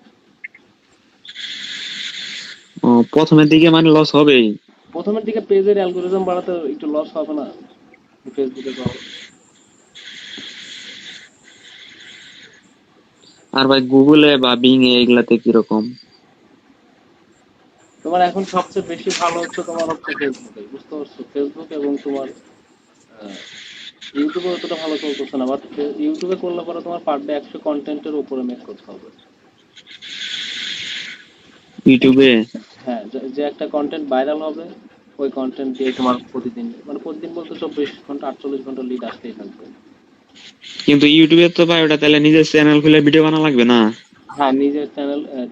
ও, প্রথমের দিকে মানে লস হবেই। প্রথমের দিকে পেজের অ্যালগোরিদম বাড়াতে একটু লস হবে না, ফেসবুকে করো। আর ভাই গুগলে বা বিং এ এগুলাতে কিরকম? তোমার এখন সবচেয়ে বেশি ভালো হচ্ছে তোমার হচ্ছে ফেসবুকে, বুঝতে পারছো? ফেসবুক এবং তোমার ইউটিউবে অতটা ভালো চলতেছে না, বাট ইউটিউবে করলে পরে তোমার পার ডে 100 কন্টেন্টের উপরে মেক করতে হবে। ইউটিউবে? হ্যাঁ, যে একটা কন্টেন্ট ভাইরাল হবে, ওই কন্টেন্ট দিয়ে তোমার প্রতিদিন, মানে প্রতিদিন বলতে 24 ঘন্টা 48 ঘন্টা লিড আসতেই থাকবে। কিন্তু ইউটিউবে তো ভাই ওটা তাহলে নিজের চ্যানেল খুলে ভিডিও বানানো লাগবে না? হ্যাঁ, নিজের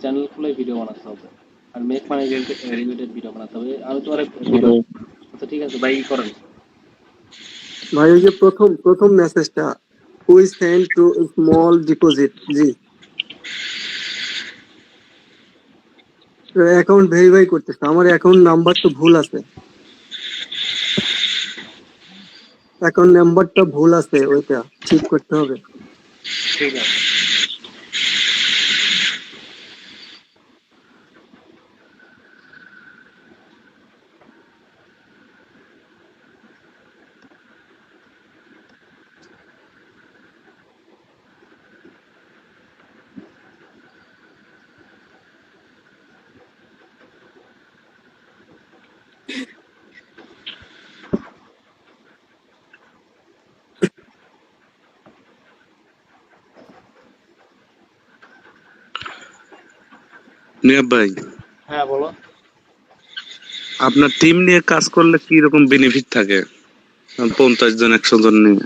চ্যানেল খুলে ভিডিও বানাতে হবে, আর মেক মানি রিলেটেড ভিডিও বানাতে হবে। আমি তোমার ভিডিও, আচ্ছা ঠিক আছে ভাই, করেন। ভাই ওই যে প্রথম প্রথম মেসেজটা, we send to small deposit, G account verify করতেছে, আমার অ্যাকাউন্ট নাম্বার তো ভুল আছে, অ্যাকাউন্ট নাম্বারটা ভুল আছে, ওইটা ঠিক করতে হবে। ঠিক আছে। নিয়াব ভাই, হ্যাঁ বলো। আপনার টিম নিয়ে কাজ করলে কি রকম বেনিফিট থাকে? 50 জন 100 জন নিয়ে।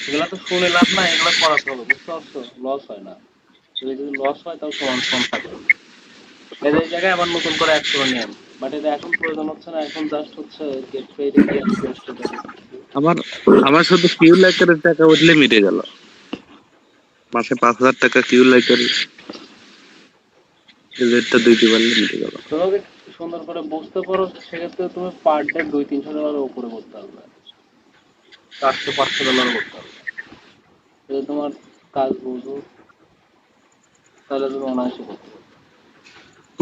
এগুলা তো শুনে লাভ নাই, এগুলা করাতে হবে, বুঝতে পারছো? লস হয় না, যদি লস হয় তাও সমান সমান থাকে। এদের এই জায়গায় আবার নতুন করে অ্যাড করে নেন, বাট এটা এখন প্রয়োজন হচ্ছে না, এখন জাস্ট হচ্ছে গেট পেইডে গিয়ে রিকোয়েস্ট করতে হবে। আমার আমার শুধু কিউ লাইকের টাকা উঠলে মিটে গেল। মাসে 5,000 টাকা কিউ লাইকের রেটটা দিতে পারলে মিটে গেল। তুমি যদি সুন্দর করে বুঝতে পারো সেক্ষেত্রে তুমি পার ডে $200-300 উপরে করতে পারবে, $400-500 করতে পারবে। যদি তোমার কাজ বুঝো তাহলে তুমি অনায়াসে করতে পারবে।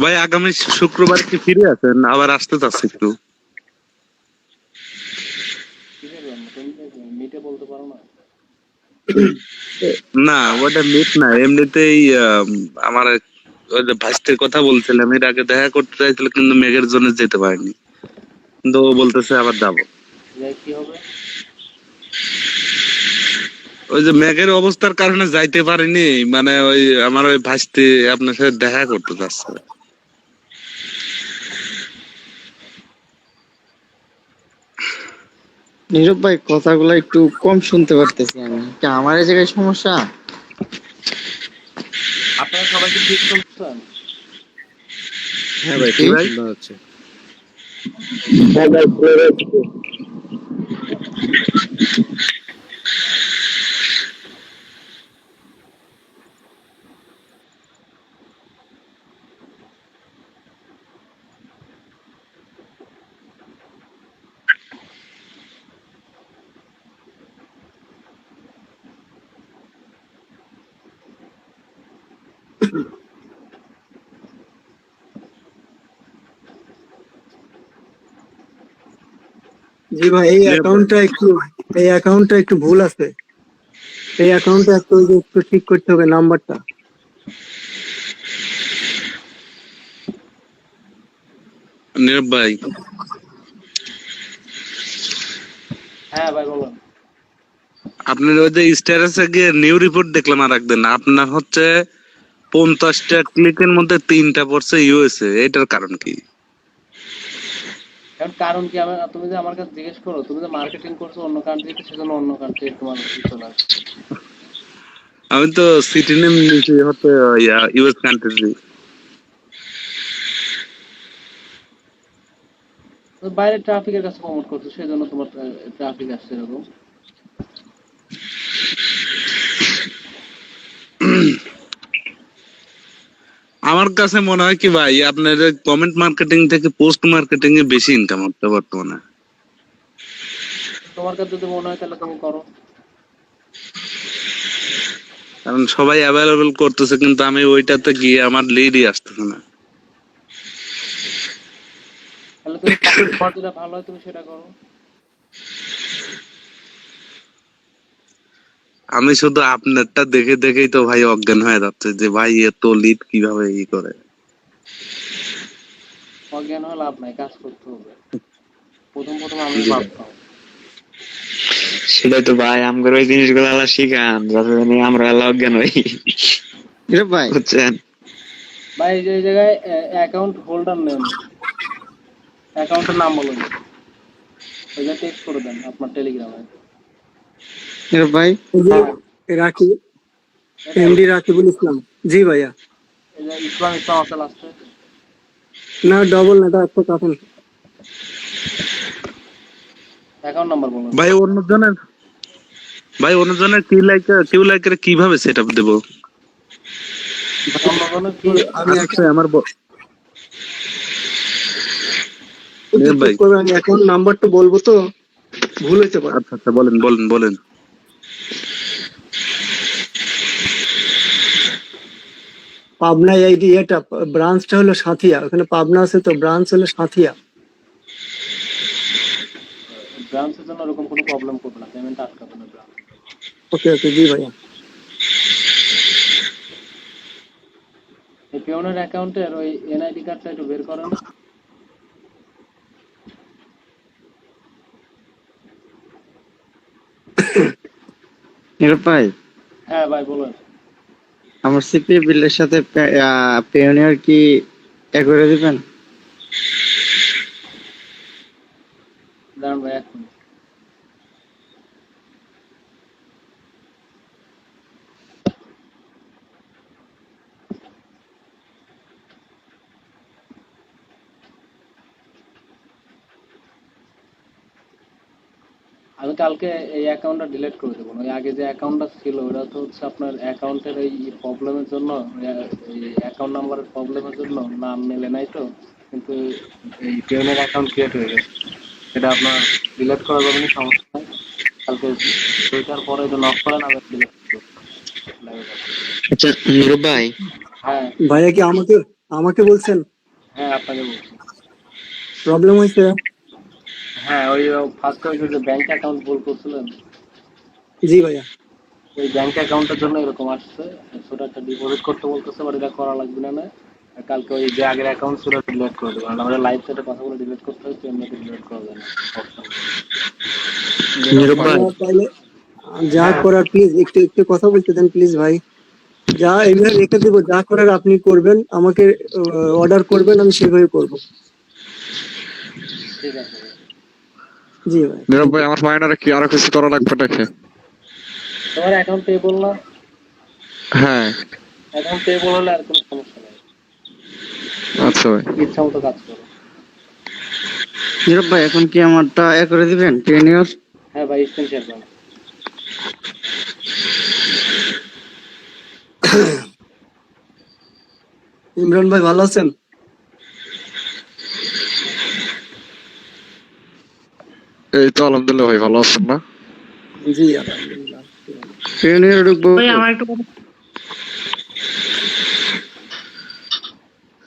ভাই আগামী শুক্রবার কি ফিরে আছেন? আবার আসতে চাচ্ছি একটু। কিসের জন্য তুমি মিটে বলতে পারো না? না ওটা মিট না, এমনিতেই আমার ওই যে ভাইস্টের কথা বলছিলাম, এর আগে দেখা করতে চাইছিল কিন্তু মেঘের জন্য যেতে পারিনি, কিন্তু ও বলতেছে আবার যাবো। যে কি হবে? ওই যে মেঘের অবস্থার কারণে যাইতে পারিনি, মানে ওই আমার ওই ভাইস্তে আপনার সাথে দেখা করতে চাচ্ছে। নীরব ভাই, কথাগুলো একটু কম শুনতে পারতেছি আমি, কি আমার এই জায়গায় সমস্যা? আপনারা সবাই কি ঠিক শুনছেন? হ্যাঁ ভাই, কি ঠিক ভাই শোনা যাচ্ছে। জি ভাই, এই অ্যাকাউন্টটা একটু ভুল আছে। এই অ্যাকাউন্টটা একটু ঠিক করতে হবে নাম্বারটা। নীরব ভাই, হ্যাঁ ভাই বলুন। আপনার ওই যে স্ট্যাটাসে গিয়ে নিউ রিপোর্ট দেখলাম আর একদিন, আপনার হচ্ছে 50টা ক্লিকের মধ্যে 3টা পড়ছে ইউএসএ, এটার কারণ কি? এখন কারণ কি, তুমি যে আমার কাছে জিজ্ঞেস করো, তুমি যে মার্কেটিং করছো অন্য কান্ট্রিতে, সেজন্য অন্য কান্ট্রি তোমার চলে আসছে। আমি তো সিটি নেম নিয়েছি হচ্ছে ইউএস কান্ট্রি। তুমি বাইরে ট্রাফিকের কাছে প্রমোট করছো, সেই জন্য তোমার ট্রাফিক আসছে এরকম। আমার কাছে মনে হয় কি ভাই, আপনার কমেন্ট মার্কেটিং থেকে পোস্ট মার্কেটিং এ বেশি ইনকাম হচ্ছে বর্তমানে। তোমার কাছে যদি মনে হয় তাহলে তুমি করো। কারণ সবাই অ্যাভেলেবল করতেছে, কিন্তু আমি ওইটাতে গিয়ে আমার লিডই আসতেছে না। তাহলে তুমি তোমার যেটা ভালো হয় তুমি সেটা করো। আমি শুধু আপনারটা দেখে দেখেই তো ভাই অজ্ঞান হয়ে যাচ্ছে যে ভাই এত লিড কিভাবে ই করে। অজ্ঞান হয়ে লাভ নাই, কাজ করতে হবে। প্রথম প্রথম আমি ভাবতাম। সেটাই তো ভাই, আমগর ওই জিনিসগুলো আল্লাহ শিখান যাতে জানি আমরা আল্লাহ অজ্ঞান হই, নীরব ভাই, বুঝছেন? ভাই এই জায়গায় অ্যাকাউন্ট হোল্ডার নেন, অ্যাকাউন্টের নাম বলুন, ওই যে টেক্সট করে দেন আপনার টেলিগ্রামে। নীরব ভাই, এই যে হ্যাঁ রাকিব, এটাই। এমডি রাকিবুল ইসলাম। জি ভাইয়া। এই যে ইসলাম ইসলাম আছে লাস্টে। না, ডবল না, এটা একটা কার্টুন। অ্যাকাউন্ট নাম্বার বলুন। ভাই অন্যজনের কিউ লাইকের কিভাবে সেট আপ দেবো? অন্যজনের কি? আমি আচ্ছা আমার একটু ভাই, চেক করবে, আমি অ্যাকাউন্ট নাম্বারটা বলবো তো ভুল হতে পারে। আচ্ছা আচ্ছা বলেন বলেন বলেন। পাবনা আইডি, এটা ব্রাঞ্চটা হলো সাঁথিয়া, ওখানে পাবনা আছে তো ব্রাঞ্চ হলো সাঁথিয়া। ব্রাঞ্চের জন্য এরকম কোনো প্রবলেম করবে না, পেমেন্ট আটকাবে না ব্রাঞ্চ। ওকে ওকে, জি ভাইয়া। এই পেওনের অ্যাকাউন্টের ওই এনআইডি কার্ডটা একটু বের করেন। নীরব ভাই, হ্যাঁ ভাই বলুন। আমার সিপি বিলের সাথে পেওনিয়ার কি এ করে দিবেন? দাঁড়ান ভাই এক মিনিট। আমি কালকে এই অ্যাকাউন্টটা ডিলিট করে দেবো। ওই আগে যে অ্যাকাউন্টটা ছিল ওটা তো হচ্ছে আপনার অ্যাকাউন্টের এই প্রবলেমের জন্য, এই অ্যাকাউন্ট নাম্বারের প্রবলেমের জন্য নাম মেলে নাই তো, কিন্তু এই পেমেন্ট অ্যাকাউন্ট ক্রিয়েট হয়ে গেছে। সেটা আপনার ডিলিট করা যাবে না, সমস্যা নাই। কালকে দুইটার পরে যদি লক করেন আমি ডিলিট করবো। আচ্ছা নীরব ভাই, হ্যাঁ ভাইয়া কি আমাকে আমাকে বলছেন হ্যাঁ আপনাকে বলছি। প্রবলেম হয়েছে? হ্যাঁ ওই ফার্স্টে ওই যে ব্যাংক অ্যাকাউন্ট ভুল করছিলেন, জি ভাইয়া। ওই ব্যাংক অ্যাকাউন্টের জন্য এরকম আসছে। ছোট একটা ডিপোজিট করতে বলতেছে, বাট এটা করা লাগবে না। আর কালকে ওই যে আগের অ্যাকাউন্ট ছিল ডিলিট করে দেবো, কারণ আমাদের লাইভ সেটে কথাগুলো ডিলিট করতে হচ্ছে, এমনিতে ডিলিট করা যায় না। নীরব ভাই, ভাইয়া তাহলে যা হ্যাঁ করার প্লিজ একটু একটু কথা বলতে দেন প্লিজ ভাই। যা এমনি রেখে দেবো, যা করার আপনি করবেন, আমাকে অর্ডার করবেন, আমি সেভাবে করব। ঠিক আছে ভাই। জি ভাই। নীরব ভাই, আমার মাইনারে কি আরো কিছু করা লাগবে নাকি? তোমার অ্যাকাউন্ট পেবল না? হ্যাঁ, অ্যাকাউন্ট পেবল হলে আর কোনো সমস্যা নেই, আচ্ছা ভাই। ইচ্ছা মতো কাজ করো। নীরব ভাই এখন কি আমারটা এ করে দিবেন পেওনিয়ার? হ্যাঁ ভাই স্ক্রিন শেয়ার করো। ইমরান ভাই ভালো আছেন? এই তো আলহামদুলিল্লাহ ভাই, ভালো আছেন না? জি আলহামদুলিল্লাহ। পেওনিয়ার ঢুকবো? ভাই আমার একটু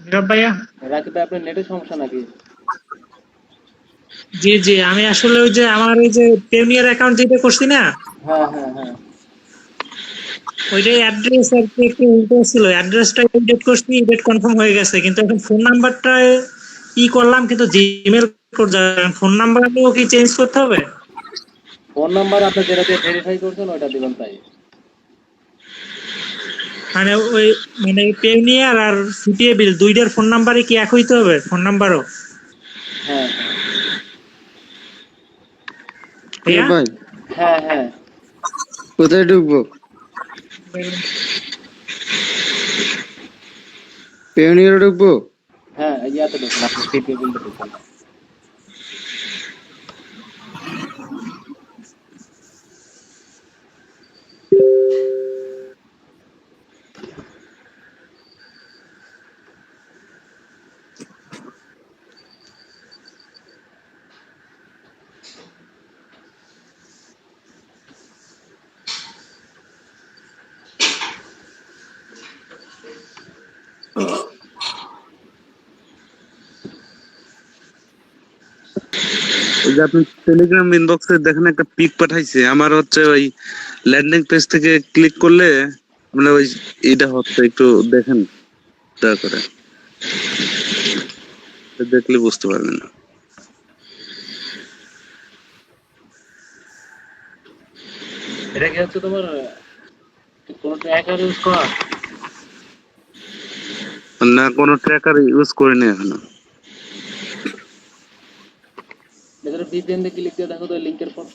নীরব ভাইয়া। রাকিব ভাই আপনার নেটের সমস্যা নাকি? জি জি, আমি আসলে ওই যে আমার ওই যে পেওনিয়ার অ্যাকাউন্ট যেটা করছি না, হ্যাঁ হ্যাঁ হ্যাঁ। ওইটাই অ্যাড্রেস আর কি একটু উল্টো ছিল। অ্যাড্রেসটা এডিট করছি, এডিট কনফার্ম হয়ে গেছে, কিন্তু এখন ফোন নাম্বারটা ই করলাম, কিন্তু জিমেল ফোন নাম্বারও কি চেঞ্জ করতে হবে? ফোন নাম্বার আপনি যেটা দিয়ে ভেরিফাই করছেন ওইটা দিবেন তাই। মানে ওই মানে পেওনিয়ার আর সিপিএ বিল দুইটার ফোন নাম্বারে কি এক হইতে হবে? ফোন নাম্বারও? হ্যাঁ হ্যাঁ নীরব ভাই হ্যাঁ হ্যাঁ। কোথায় ঢুকবো? পেওনিয়ার ঢুকবো? হ্যাঁ ইয়াতে ঢুকুন, আপনি সিপি বিলটা ঢুকুন। ওই যে আপনি টেলিগ্রাম ইনবক্সে দেখেন একটা পিক পাঠাইছে, আমার হচ্ছে ওই ল্যান্ডিং পেজ থেকে ক্লিক করলে মানে ওই এটা হচ্ছে, একটু দেখেন দয়া করে, দেখলে বুঝতে পারবেন। এটা কি হচ্ছে তোমার কোনো ট্র্যাকার ইউজ করা? না, কোনো ট্র্যাকার ইউজ করিনি এখনো। এদের ভিপিএন দিয়ে ক্লিক দিয়ে দেখো তো লিংকের পর।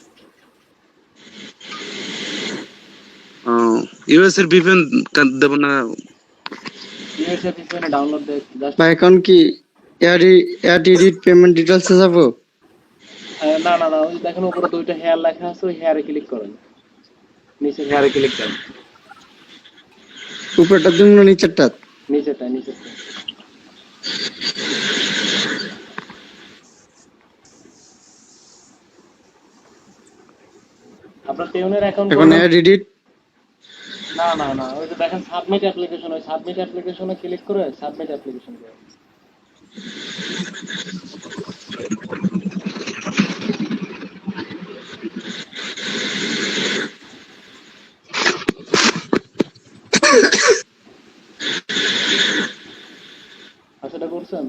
ইউএস এর ভিপিএন দেব না? ইউএসএ ভিপিএন ডাউনলোড দিয়ে জাস্ট। বা এখন কি অ্যাড এডিট পেমেন্ট ডিটেলসে যাবো? না না না, ওই দেখেন উপরে দুইটা হেয়ার লেখা আছে, ওই হেয়ারে ক্লিক করেন, নিচের হেয়ারে ক্লিক করেন। উপরেরটা দিন না নিচেরটা? নিচেরটা নিচেরটা। আপনার পেউনের অ্যাকাউন্ট এখন করবেন। Add edit? না না না, ওই যে দেখেন সাবমিট অ্যাপ্লিকেশন, ওই সাবমিট অ্যাপ্লিকেশনে ক্লিক করে সাবমিট অ্যাপ্লিকেশন করেন। আচ্ছা এটা করছেন?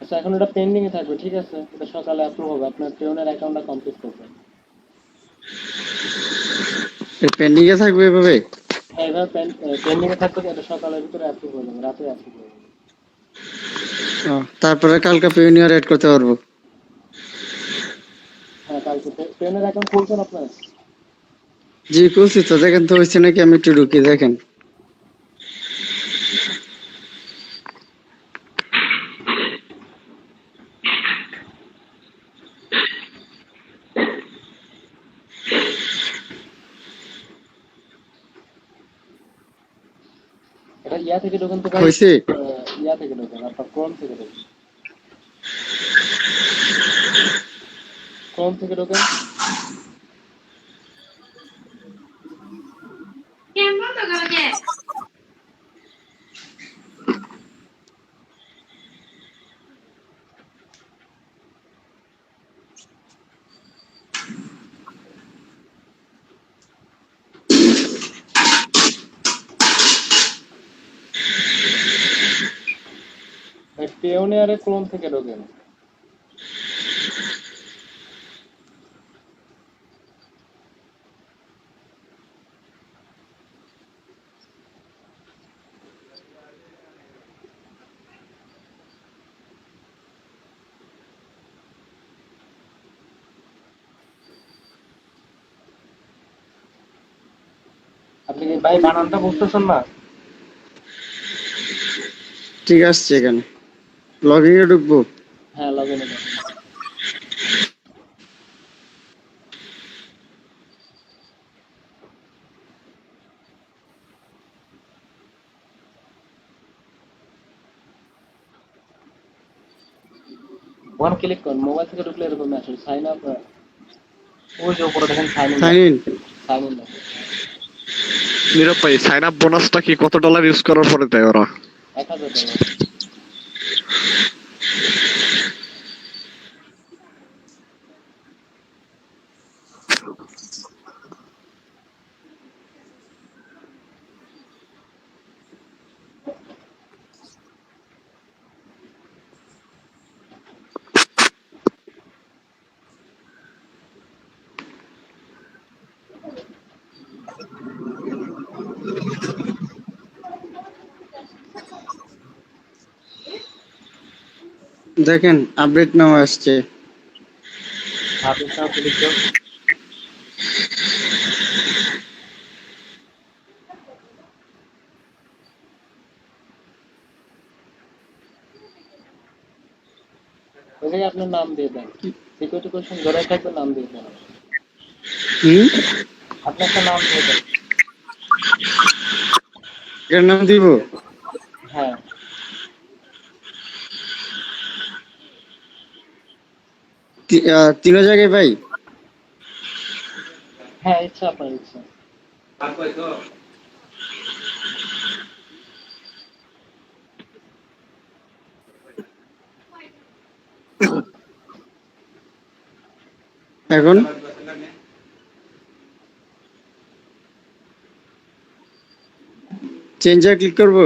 আচ্ছা এখন এটা পেন্ডিং এ থাকবে, ঠিক আছে? এটা সকালে অ্যাপ্রুভ হবে, আপনার পেওনের অ্যাকাউন্টটা কমপ্লিট করবেন। পেন্ডিং এ থাকবে এভাবে? হ্যাঁ এবার পেন্ডিং এ থাকবে, এটা সকালের ভিতরে অ্যাপ্রুভ হয়ে যাবে, রাতে অ্যাপ্রুভ হয়ে যাবে। তারপরে কালকে পেওনিয়ার এড করতে পারবো? হ্যাঁ কালকে পেওনের অ্যাকাউন্ট খুলছেন আপনার? জি খুলছি তো, দেখেন তো হয়েছে নাকি, আমি একটু ঢুকি দেখেন। এটা ইয়া থেকে ঢোকেন তো ভাই, হয়েছে? ইয়া থেকে ঢোকেন, আপনার ক্রোম থেকে ঢোকেন, ক্রোম থেকে ঢোকেন। পেওনিয়ারে ক্রোম থেকে ঢোকেন। আপনি কি ভাই বানানটা বুঝতেছেন না? ঠিক আসছে, এখানে লগইন এ ঢুকবো। হ্যাঁ লগ ইন করুন। ওয়ান ক্লিক করুন, মোবাইল থেকে ঢুকলে এরকম মেসেজ সাইন আপ, ওই যে উপরে দেখেন sign in, sign in. Sign in. Nirab ভাই, সাইন আপ বোনাসটা কি কত ডলার ইউজ করার পরে দেয় ওরা? $1000। দেখেন আপডেট নাও আসছে। আপনি সব ক্লিক করুন। ওই জায়গায় আপনার নাম দিয়ে দেন, সিকিউরিটি কোয়েশ্চেন ধরে থাকবে, নাম দিয়ে দেন, আপনি একটা নাম দিয়ে দেন। এর নাম দিব? হ্যাঁ তিন জায়গায় ভাই? হ্যাঁ ইচ্ছা, আপনার ইচ্ছা। এখন চেঞ্জে ক্লিক করব?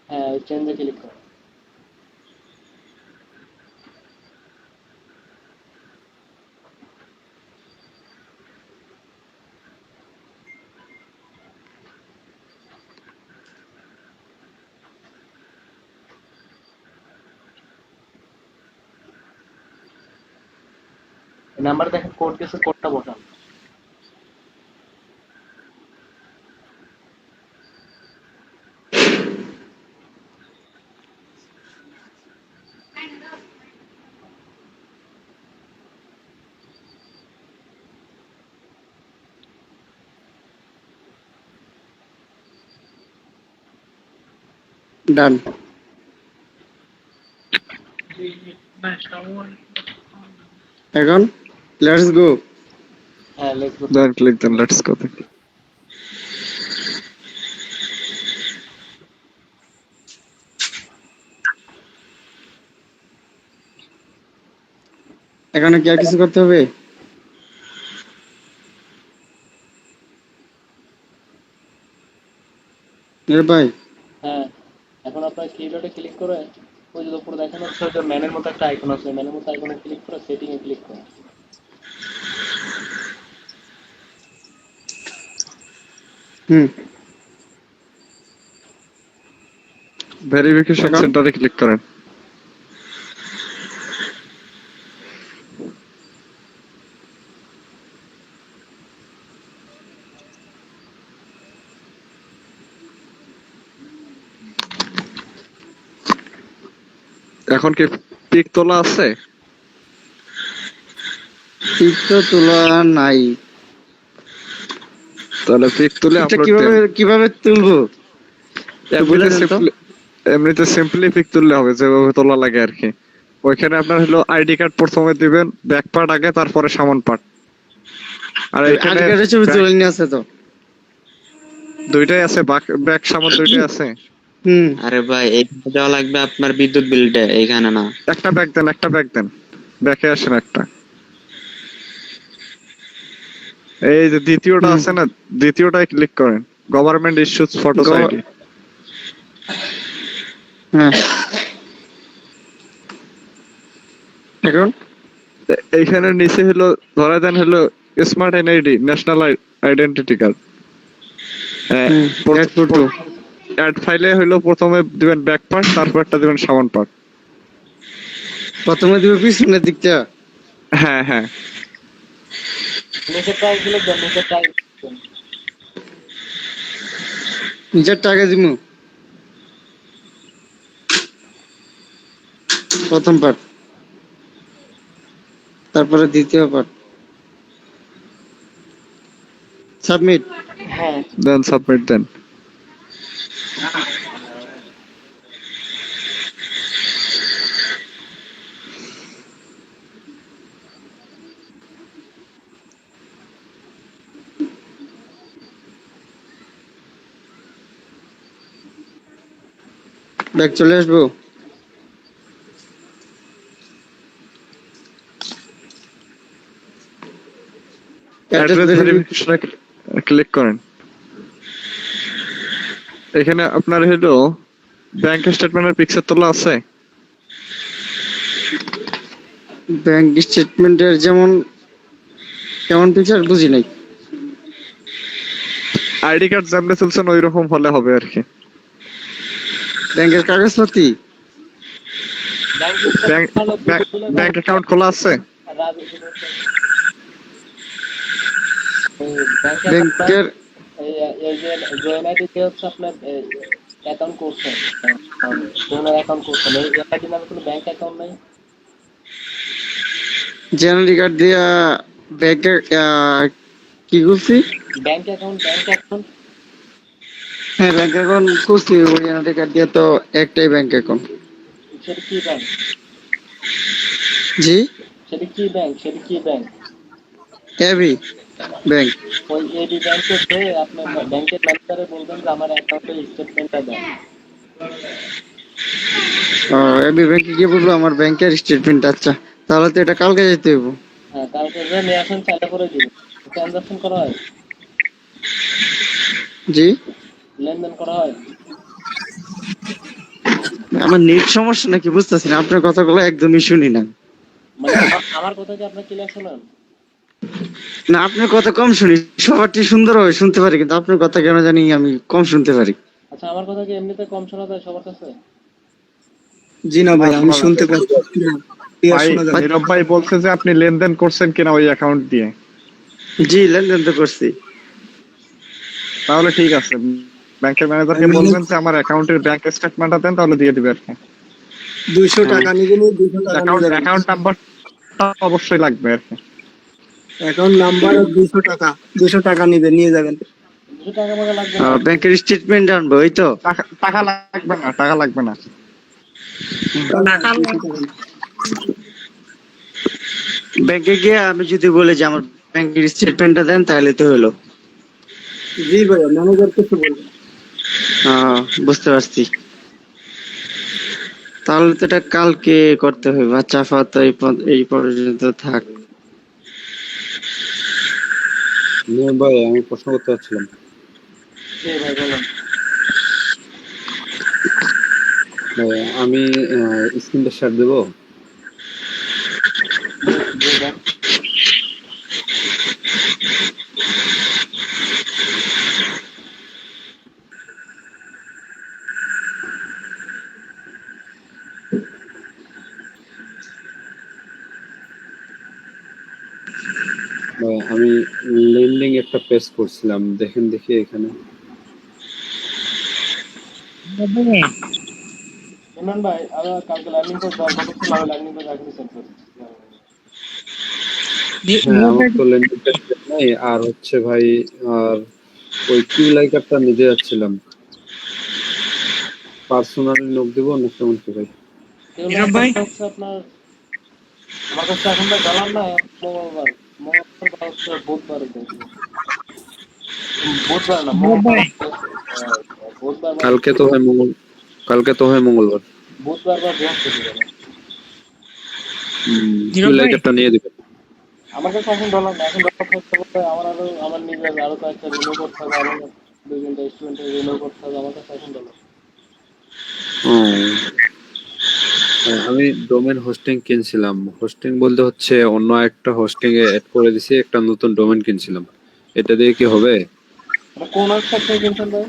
হ্যাঁ ওই চেঞ্জে ক্লিক করুন। নাম্বার দেখেন, কোড গেছে, কোডটা বসান। ডান। এখন লেটস গো। হ্যাঁ লেটস গো। দেন ক্লিক দেন, লেটস গো। এখানে কি আর কিছু করতে হবে? ভাই হ্যাঁ এখন আপনার কিবোর্ডে ক্লিক করে ওই যে উপরে দেখেন হচ্ছে ওই যে ম্যানের মতো একটা আইকন আছে, ম্যানের মতো আইকনে ক্লিক করে সেটিং এ ক্লিক করে হুম ভেরিফিকেশন এখন? সেন্টারে ক্লিক করেন। এখন কি পিক তোলা আছে? ঠিক তো তোলা নাই। তাহলে পিক তুলে এটা আপলোড কিভাবে দেন। কিভাবে তুলবো? একটু বলে দেন তো। এমনিতে সিম্পলি পিক তুললে হবে যেভাবে তোলা লাগে আর কি। ওইখানে আপনার হলো আইডি কার্ড প্রথমে দিবেন, ব্যাক পার্ট আগে, তারপরে সামন পার্ট। আর এখানে আইডি কার্ডের ছবি তুলে নিয়ে আছে তো। দুইটাই আছে, ব্যাক সামন দুইটাই আছে। হুম আরে ভাই এইখানে দেওয়া লাগবে আপনার বিদ্যুৎ বিলটা, এইখানে না। একটা ব্যাক দেন, একটা ব্যাক দেন, ব্যাকে আসেন একটা। এই যে দ্বিতীয়টা আছে না, দ্বিতীয়টায় ক্লিক করেন, গভর্নমেন্ট ইস্যুস ফটোস আইডি। হ্যাঁ এখন এইখানে নিচে হলো ধরা দেন হলো smart NID, national identity card. add photo। Add ফাইলে হলো প্রথমে দিবেন ব্যাক পার্ট, তারপরটা দিবেন সামন পার্ট। প্রথমে দিবে পিছনের দিকটা। হ্যাঁ হ্যাঁ, নিচে ট্রাই দিলে দেন, নিচে ট্রাই নিজের টাকা দিব। প্রথম পার্ট, তারপরে দ্বিতীয় পার্ট। সাবমিট। হ্যাঁ দেন সাবমিট দেন। ব্যাক চলে আসবো। অ্যাড্রেস ভেরিফিকেশনে ক্লিক করেন। এখানে আপনার হলো ব্যাংক স্টেটমেন্টের পিকচার তোলা আছে। ব্যাংক স্টেটমেন্টের যেমন কেমন পিকচার বুঝি নাই। আইডি কার্ড যেমন তুলছেন ওই রকম হলে হবে আর কি। ব্যাংকের কাগজপত্র, ব্যাংক অ্যাকাউন্ট খোলা আছে। ব্যাংকের এই যে জয়েনআইডি তে হচ্ছে আপনার অ্যাকাউন্ট করছেন, ডোনার অ্যাকাউন্ট করছেন, এই জয়েনআইডি নামে কোনো ব্যাংক অ্যাকাউন্ট নাই। জেনারেল কার্ড দিয়া ব্যাংকের কি করছি? ব্যাংক অ্যাকাউন্ট, ব্যাংক অ্যাকাউন্ট হ্যাঁ ব্যাংক অ্যাকাউন্ট করছি। ওই জেনারেল কার্ড দিয়া তো একটাই ব্যাংক অ্যাকাউন্ট। সেটা কি ব্যাংক? জি সেটা কি ব্যাংক? সেটা কি ব্যাংক? AB bank. ওই এবি ব্যাংকে যে আপনার ব্যাংকের ম্যানেজারে বলবেন যে আমার অ্যাকাউন্টের স্টেটমেন্টটা দেন। এবি ব্যাংকে গিয়ে বলবো আমার ব্যাংকের স্টেটমেন্ট। আচ্ছা তাহলে তো এটা কালকে যেতে হইব। হ্যাঁ কালকে যে নিয়ে আসেন, চাইলে করে দিন। ট্রানজাকশন করা হয়, জি লেনদেন করা হয়। আমার নেট সমস্যা নাকি বুঝতেছি না, আপনার কথাগুলো একদমই শুনি না। মানে আমার কথা কি আপনার ক্লিয়ার শোনেন? না আপনার কথা কম শুনি, সবারটি সুন্দরভাবে শুনতে পারি, কিন্তু আপনার কথা কেন জানি আমি কম শুনতে পারি। আচ্ছা আমার কথা কি এমনিতে কম শোনা যায় সবার কাছে? জি না ভাই, আমি শুনতে পাচ্ছি না। ক্লিয়ার ভাই শোনা যাচ্ছে। নীরব ভাই বলছে যে আপনি লেনদেন করছেন কিনা ওই অ্যাকাউন্ট দিয়ে। জি লেনদেন তো করছি। তাহলে ঠিক আছে, ব্যাংকের ম্যানেজারকে বলবেন যে আমার অ্যাকাউন্টের ব্যাংক স্টেটমেন্টটা দেন, তাহলে দিয়ে দিবে আর কি। 200 টাকা নিয়ে 200 টাকা নিয়ে যাবেন। অ্যাকাউন্ট নাম্বারটা অবশ্যই লাগবে আর কি। অ্যাকাউন্ট নাম্বার আর 200 টাকা নিয়ে যাবেন। 200 টাকা মতো লাগবে না? ব্যাংকের স্টেটমেন্ট আনবো ওই তো। টাকা লাগবে না, টাকা লাগবে না। ব্যাংকে গিয়ে আমি যদি বলি যে আমার ব্যাংকের স্টেটমেন্টটা দেন তাহলে তো হলো। জি ভাইয়া, ম্যানেজার কিছু বলবেন। বুঝতে পারছি। তাহলে তো এটা কালকে করতে হবে। আচ্ছা আপাতত এই পর্যন্ত থাক। ভাই আমি প্রশ্ন করতে চাচ্ছিলাম। জি ভাই বলুন। আমি স্ক্রিনটা শেয়ার দেবো। যে দেখ আমি লেন্ডিং একটা পেজ করছিলাম, দেখেন দেখি এখানে। ইমরান ভাই, আমি কালকে লার্নিং কোর্স জয়েন করেছিলাম, আমি লার্নিং কোর্স এখনই সেন্ড করছি। হ্যাঁ, আমার তো লেন্ডিং পেজ নাই, আর হচ্ছে ভাই আর ওই কিউ লাইকারটা নিজে যাচ্ছিলাম। পার্সোনালি নোক দিব না কেমন কি ভাই? ভাই হচ্ছে আপনার, আমার কাছে এখন ভাই ডলার না, মঙ্গলবার বা হচ্ছে বুধবার দেখবো। বুধবার না, বুধবার বা কালকে তো হয় মঙ্গলবার। বুধবার বা বৃহস্পতিবার। কিউ লাইকারটা নিয়ে দিবেন। আমার কাছে এখন ডলার না, এখন ডলার থাকতে হবে আমার নিজের আরো কয়েকটা রিনিউ করতে হবে, আরো 2-3টা স্টুডেন্টের রিনিউ করতে হবে, আমার কাছে এখন ডলার। আমি ডোমেন হোস্টিং কিনছিলাম, হোস্টিং বলতে হচ্ছে অন্য একটা হোস্টিং এ অ্যাড করে দিছি, একটা নতুন ডোমেন কিনছিলাম। এটা দিয়ে কি হবে? এটা কোন ওয়েবসাইট থেকে কিনছেন ভাই?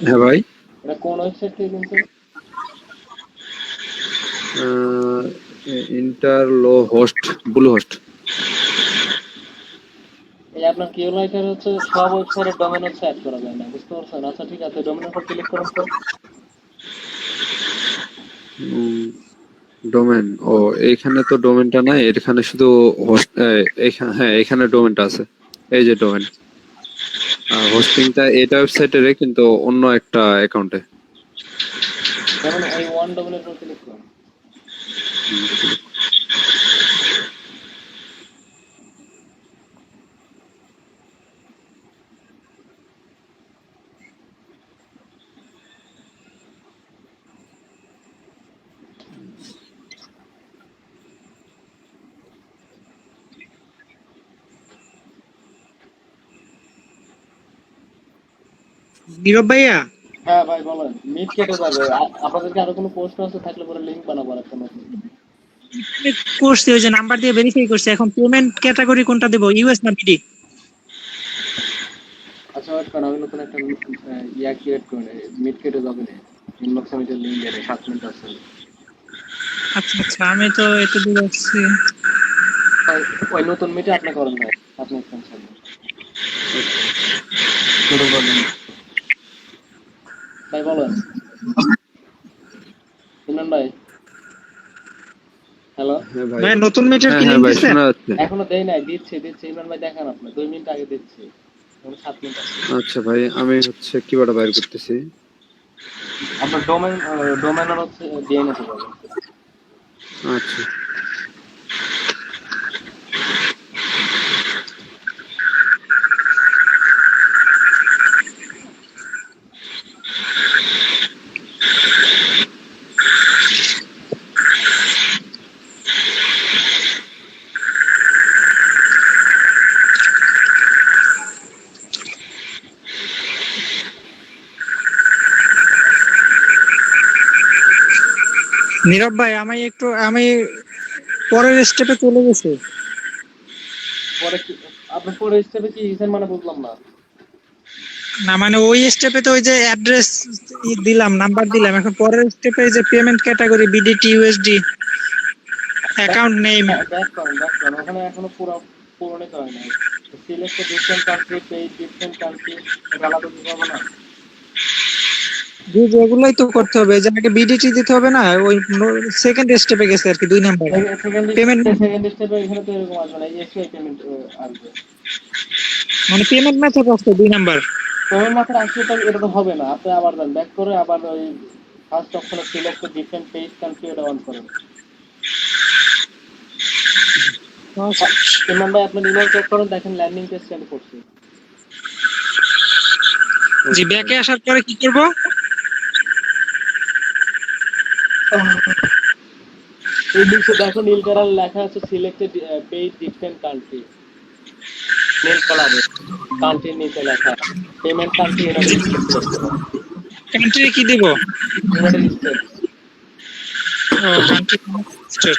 হ্যাঁ ভাই, এটা কোন ওয়েবসাইট থেকে কিনছেন? ইন্টারলো হোস্ট, ব্লু হোস্ট। এই আপনার কিউ লাইকার হচ্ছে সব ওয়েবসাইটের ডোমেন হচ্ছে অ্যাড করা যায় না, বুঝতে পারছেন? আচ্ছা ঠিক আছে, ডোমেনের উপর ক্লিক করুন তো। ডোমেন, ও এইখানে তো ডোমেনটা নাই, এখানে শুধু হোস্ট। এইখানে, হ্যাঁ এখানে ডোমেনটা আছে, এই যে ডোমেন। হোস্টিংটা এটা ওয়েবসাইটের, কিন্তু অন্য একটা অ্যাকাউন্টে। যেমন এই ওয়ান ডোমেনের উপর ক্লিক করুন। নীরব ভাইয়া হ্যাঁ ভাই বলেন, মিট কেটে যাবে। আপনাদেরকে আরো কোনো প্রশ্ন আছে থাকলে পরে লিংক বানাবো একটা নতুন। করছি, ওই যে নাম্বার দিয়ে ভেরিফাই করছি, এখন পেমেন্ট ক্যাটাগরি কোনটা দেবো, ইউএস না বিডি? আচ্ছা ওয়েট করেন, আমি নতুন একটা ইয়া ক্রিয়েট করে নেই, মিট কেটে যাবে না। ইনবক্স আমি লিংক দিয়ে দেই, 7 মিনিট আছে। আচ্ছা আচ্ছা, আমি তো এত দূর আসছি। ওই নতুন মিটে আপনি করেন ভাই, আপনি টেনশন নেই। শুরু করুন ভাই, বলেন ইমরান ভাই। হ্যালো হ্যাঁ ভাই, ভাই নতুন মিটার কি হ্যাঁ লিংক ভাই দিছেন? শোনা যাচ্ছে। এখনো দেই নাই, দিচ্ছি ইমরান ভাই, দেখান আপনি 2 মিনিট আগে দিচ্ছি, 7 মিনিট আছে। আচ্ছা ভাই, আমি হচ্ছে কিবোর্ডে বাইর করতেছি। আপনার ডোমেনের হচ্ছে ডিএনএ তে যাবেন। আচ্ছা, নীরব ভাই আমি পরের স্টেপে চলে গেছি। পরে কি আপনি পরে স্টেপে কি হিসেব মানে বুঝলাম না। না মানে ওই স্টেপে তো ওই যে অ্যাড্রেস দিলাম, নাম্বার দিলাম, এখন পরের স্টেপে যে payment category BDT USD account name. Back করেন ওখানে এখনো পূরণিত হয় নাই। Select different country, pay different country, এটা আলাদা দিতে হবে না? জি জি, এগুলাই তো করতে হবে, যে আগে বিডিটি দিতে হবে না, ওই সেকেন্ড স্টেপে গেছে আর কি, 2 নাম্বার পেমেন্ট। সেকেন্ড স্টেপে এখানে তো এরকম আসবে না, এসবিআই পেমেন্ট আসবে। মানে পেমেন্ট মেথড আছে 2 নাম্বার। পেমেন্ট মেথড আসলে তো এটা তো হবে না, আপনি আবার দেন ব্যাক করে, আবার ওই ফার্স্ট অপশনে সিলেক্ট ডিফারেন্ট পেজ কান্ট্রি, এটা অন করেন। ইমরান ভাই, আপনি ইমেল চেক করেন, দেখেন ল্যান্ডিং পেজ সেন্ড করছি। জি, ব্যাকে আসার পরে কি করব? এই নিচে দেখো নীল কালার লেখা আছে সিলেক্টেড পেজ ডিফারেন্ট কান্ট্রি, নীল কালারে কান্ট্রির নিচে লেখা পেমেন্ট কান্ট্রি, এটা সিলেক্ট করতে হবে। কান্ট্রি কি দিব? United States. ও কান্ট্রি স্টেট।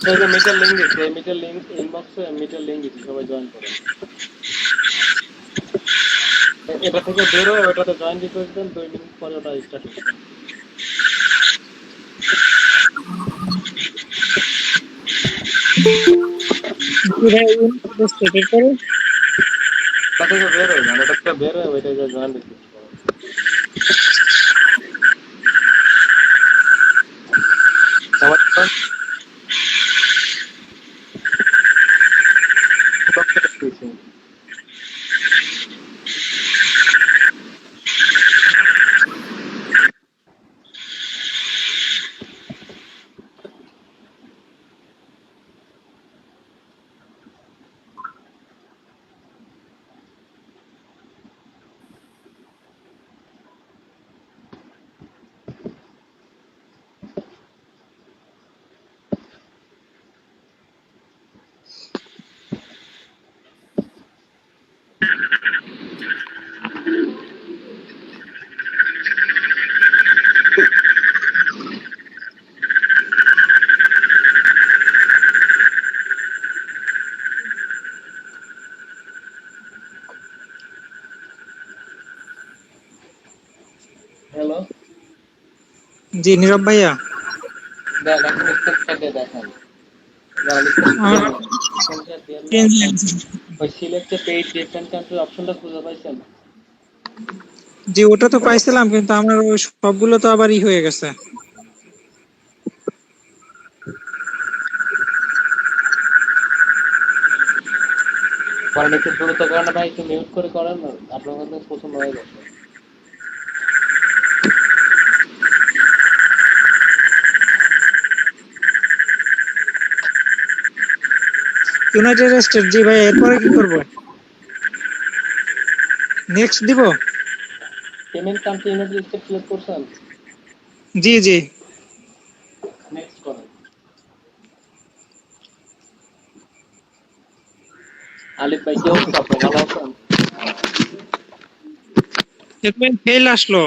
এই যে মিটার লিঙ্ক দিচ্ছে, এই মিটার লিঙ্ক ইনবক্সে মিটার লিঙ্ক দিচ্ছে, সবাই জয়েন করেন। এটা থেকে বেরো, ওটাতে জয়েন রিকোয়েস্ট দেন, 2 মিনিট পরে ওটা স্টার্ট হচ্ছে। স্টেটের পরে ওটা থেকে বেরো না, ওটা থেকে বেরো, ওইটা যে জয়েন রিকোয়েস্ট করো। সবাই join- হ্যালো, জি নীরব ভাইয়া। দেখেন স্ক্রিনশট দিয়ে দেখেন। ওই সিলেক্ট পেইড ডিফারেন্ট কান্ট্রি অপশনটা খুঁজে পাইছেন? জি ওটা তো পাইছিলাম, কিন্তু আমার ওই সবগুলো তো আবার হয়ে গেছে। কারণ একটু দ্রুত করেন ভাই, একটু মিউট করে করেন না, আপনার কাছে পছন্দ হয়ে গেছে। ইউনাইটেড স্টেট, জি ভাই এরপরে কি করব? নেক্সট দিব? Payment country United state select করছেন? জি জি। নেক্সট করেন। আলিফ ভাই কি অবস্থা, আপনি ভালো আছেন? দেখবেন ফেল আসলো।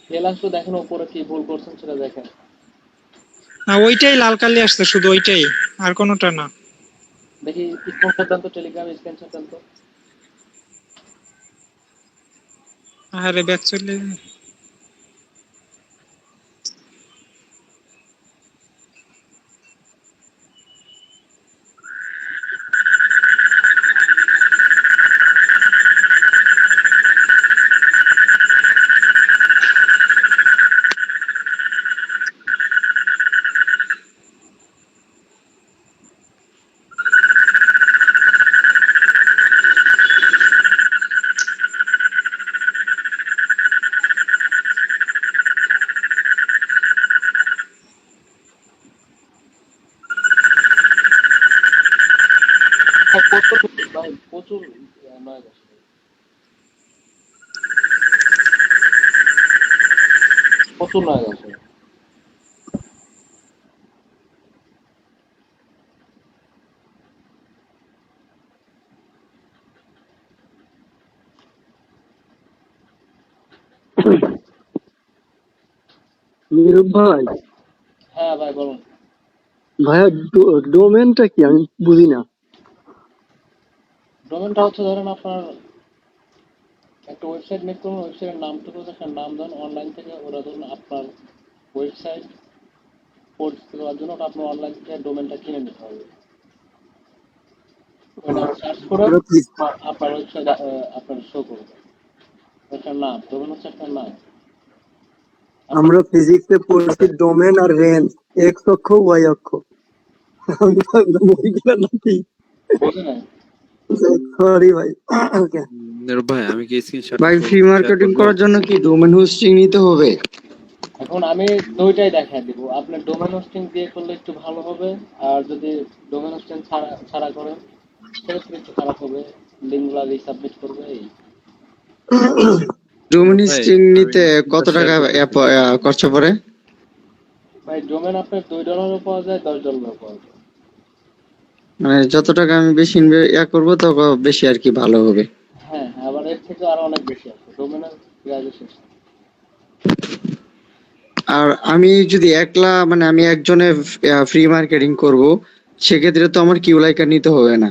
ফেল আসলো, দেখেন উপরে কি ভুল করছেন সেটা দেখেন। না ওইটাই লাল কালি আসছে, শুধু ওইটাই, আর কোনোটা না। দেখি স্ক্রিনশট দেন তো, টেলিগ্রাম স্ক্রিনশট দেন তো। আরে ব্যাক চলে। ভাই প্রচুর নয় আসে। প্রচুর নয় আসে। নীরব ভাই, হ্যাঁ ভাই বলুন। ভাইয়া ডোমেনটা কি আমি বুঝি না। ডোমেনটা হচ্ছে ধরেন আপনার একটা ওয়েবসাইট মেক করুন, ওয়েবসাইটের নামটুকু একটা নাম দেন, অনলাইন থেকে ওরা ধরুন আপনার ওয়েবসাইট পোস্ট করার জন্য ওটা আপনার অনলাইন থেকে ডোমেনটা কিনে নিতে হবে। ওটা সার্চ করে আপনার ওয়েবসাইট আপনার শো করবে। একটা নাম, ডোমেন হচ্ছে একটা নাম। আমরা ফিজিক্সে পড়ছি ডোমেন আর রেঞ্জ, এক্স অক্ষ ওয়াই অক্ষ। আমি ভাবলাম ওইগুলো নাকি। বুঝে নাই? সরি ভাই। ওকে নীরব ভাই, আমি কি স্ক্রিনশট ভাই ফ্রি মার্কেটিং করার জন্য কি ডোমেন হোস্টিং নিতে হবে? এখন আমি দুইটাই দেখা দিব। আপনি ডোমেন হোস্টিং দিয়ে করলে একটু ভালো হবে, আর যদি ডোমেন হোস্টিং ছাড়া করেন সেক্ষেত্রে একটু খারাপ হবে, লিঙ্কগুলো রিসাবমিট করবে। এই ডোমেন হোস্টিং নিতে কত টাকা খরচ পড়ে? ভাই ডোমেন আপনার $2 পাওয়া যায়, $10 পাওয়া যায়। মানে যত টাকা আমি বেশি করবো তত বেশি আর কি ভালো হবে। হ্যাঁ, আবার এর থেকে আরো অনেক বেশি আছে ডোমেনের প্রাইস শেষ। আর আমি যদি একলা মানে আমি একজনে ফ্রি মার্কেটিং করব, সেক্ষেত্রে তো আমার কিউ লাইকার নিতে হবে না।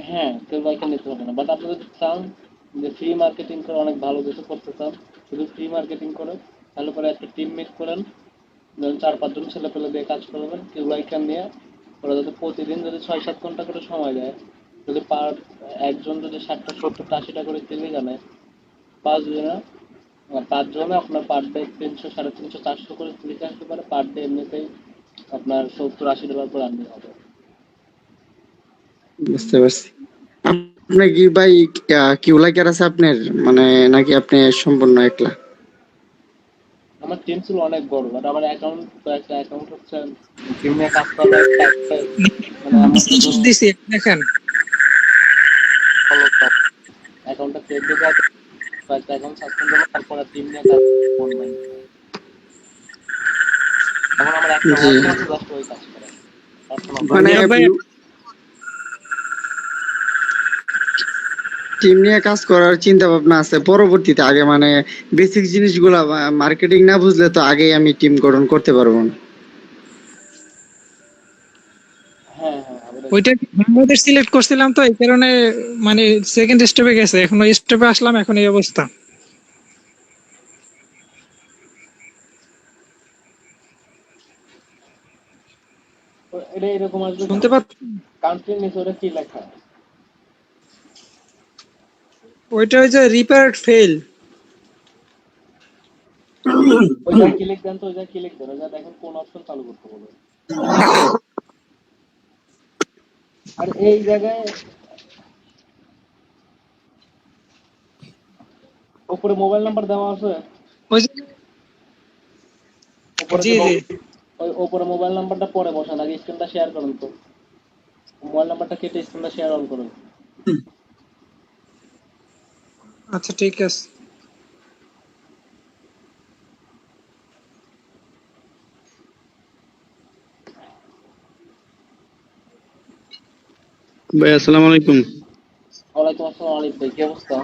হ্যাঁ কেউ বাইকে নিতে হবে না, বাট আপনি যদি চান যে ফ্রি মার্কেটিং করে অনেক ভালো কিছু করতে চান, শুধু ফ্রি মার্কেটিং করে তাহলে পরে একটা টিম মিট করেন, ধরেন 4-5 জন ছেলে পেলে দিয়ে কাজ করবেন কিউ লাইকার নিয়ে। ওরা যদি প্রতিদিন যদি 6-7 ঘন্টা করে সময় দেয়, যদি পার একজন যদি 60টা 70টা 80টা করে কিলি জানে, 5 জনে 5 জনে আপনার পার ডে 300 350 400 করে ক্লিক আসতে পারে পার ডে, এমনিতেই আপনার $70-80 করে আর্নিং হবে। বুঝতে পারছি। আপনার কি ভাই কিউ লাইকার আছে আপনার, মানে নাকি আপনি সম্পূর্ণ একলা? আমার টিম ছিল অনেক বড়, বাট আমার অ্যাকাউন্ট তো একটা অ্যাকাউন্ট হচ্ছে টিম নিয়ে কাজ করা মানে আমার শুধু দিছি দেখেন অ্যাকাউন্টটা চেক দিতে আছে, কয়েকটা অ্যাকাউন্ট সাসপেন্ড হলো, তারপরে টিম নিয়ে কাজ অনলাইন। এখন আমার একটা জি। ওয়ার্ক আছে জাস্ট ওই কাজ করে। মানে ভাই টিম নিয়ে কাজ করার চিন্তা ভাবনা আছে পরবর্তীতে, আগে মানে বেসিক জিনিসগুলা মার্কেটিং না বুঝলে তো আগেই আমি টিম গঠন করতে পারবো না। হ্যাঁ হ্যাঁ আমাদের ওইটা আমাদের সিলেক্ট করছিলাম তো এই কারণে মানে সেকেন্ড স্টেপে গেছে, এখন ওই স্টেপে আসলাম, এখন এই অবস্থা। এটা এরকম আসবে, শুনতে পাচ্ছ? কান্ট্রির নিচে ওটা কি লেখা? ওইটা ওই যে রিপেয়ার্ড ফেল। ওই যা ক্লিক দেন তো, ওই যা ক্লিক দেন, ওই যা দেখেন কোন অপশন চালু করতে বলে। আর এই জায়গায় উপরে মোবাইল নাম্বার দেওয়া আছে, ওই যে উপরে জি জি ওই উপরে মোবাইল নাম্বারটা পরে বসান, আগে স্ক্রিনটা শেয়ার করুন তো, মোবাইল নাম্বারটা কেটে স্ক্রিনটা শেয়ার অন করুন। আচ্ছা ঠিক আছে। ভাই আসসালামু আলাইকুম। ওয়ালাইকুম আসসালাম আলিফ ভাই, কি অবস্থা?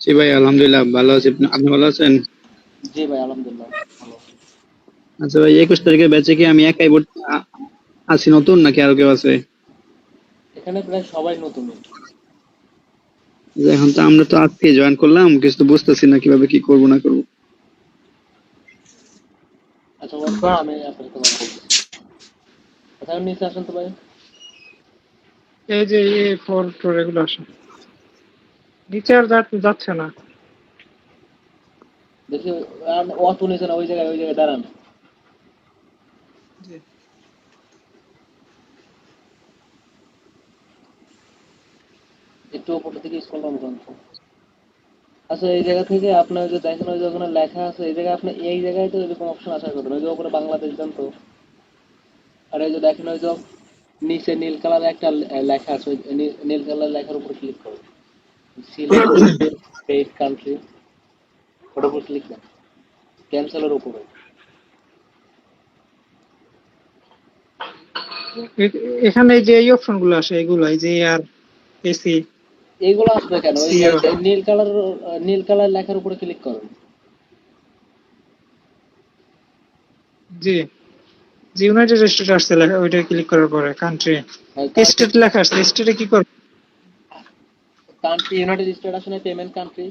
জি ভাই আলহামদুলিল্লাহ ভালো আছি, আপনি ভালো আছেন? জি ভাই আলহামদুলিল্লাহ ভালো। আচ্ছা ভাই 21 তারিখের ব্যাচে কি আমি একাই আছি নতুন নাকি আরো কেউ আছে? এখানে প্রায় সবাই নতুন। যে এখন তো আমরা তো আজকে জয়েন করলাম, কিছু তো বুঝতেছি না কিভাবে কি করব না করব। আচ্ছা ওয়েট আমি আপনাকে তোমার বলতেছি। আচ্ছা নিচে আসেন তো ভাই। এই যে ফোর ফোর এগুলো আসে, নিচে আর যাচ্ছে না। দেখি অত নিচে না, ওই জায়গায় দাঁড়ান। একটু উপর থেকে স্ক্রল ডাউন করুন। আচ্ছা এই জায়গা থেকে আপনার যে দেখেন ওই যে ওখানে লেখা আছে, এই জায়গায় আপনি এই জায়গায় তো এরকম অপশন আসার কথা না, ওই যে উপরে বাংলাদেশ দেন তো। আর এই যে দেখেন ওই যে নিচে নীল কালার একটা লেখা আছে, ওই নীল কালার লেখার উপর ক্লিক করুন, সিলেক্ট পেইড কান্ট্রি, ওটার উপর ক্লিক দেন, ক্যান্সেলের উপরে। এখানে যে এই অপশন গুলো আসে এগুলো, এই যে আর এসি এইগুলো আসবে কেন? ওই যে নীল কালার লেখার উপরে ক্লিক করুন। জি জি ইউনাইটেড স্টেট আসছে লেখা, ওইটা ক্লিক করার পরে কান্ট্রি স্টেট লেখা আসছে, স্টেটে কি করব? কান্ট্রি ইউনাইটেড স্টেট আসলে পেমেন্ট কান্ট্রি।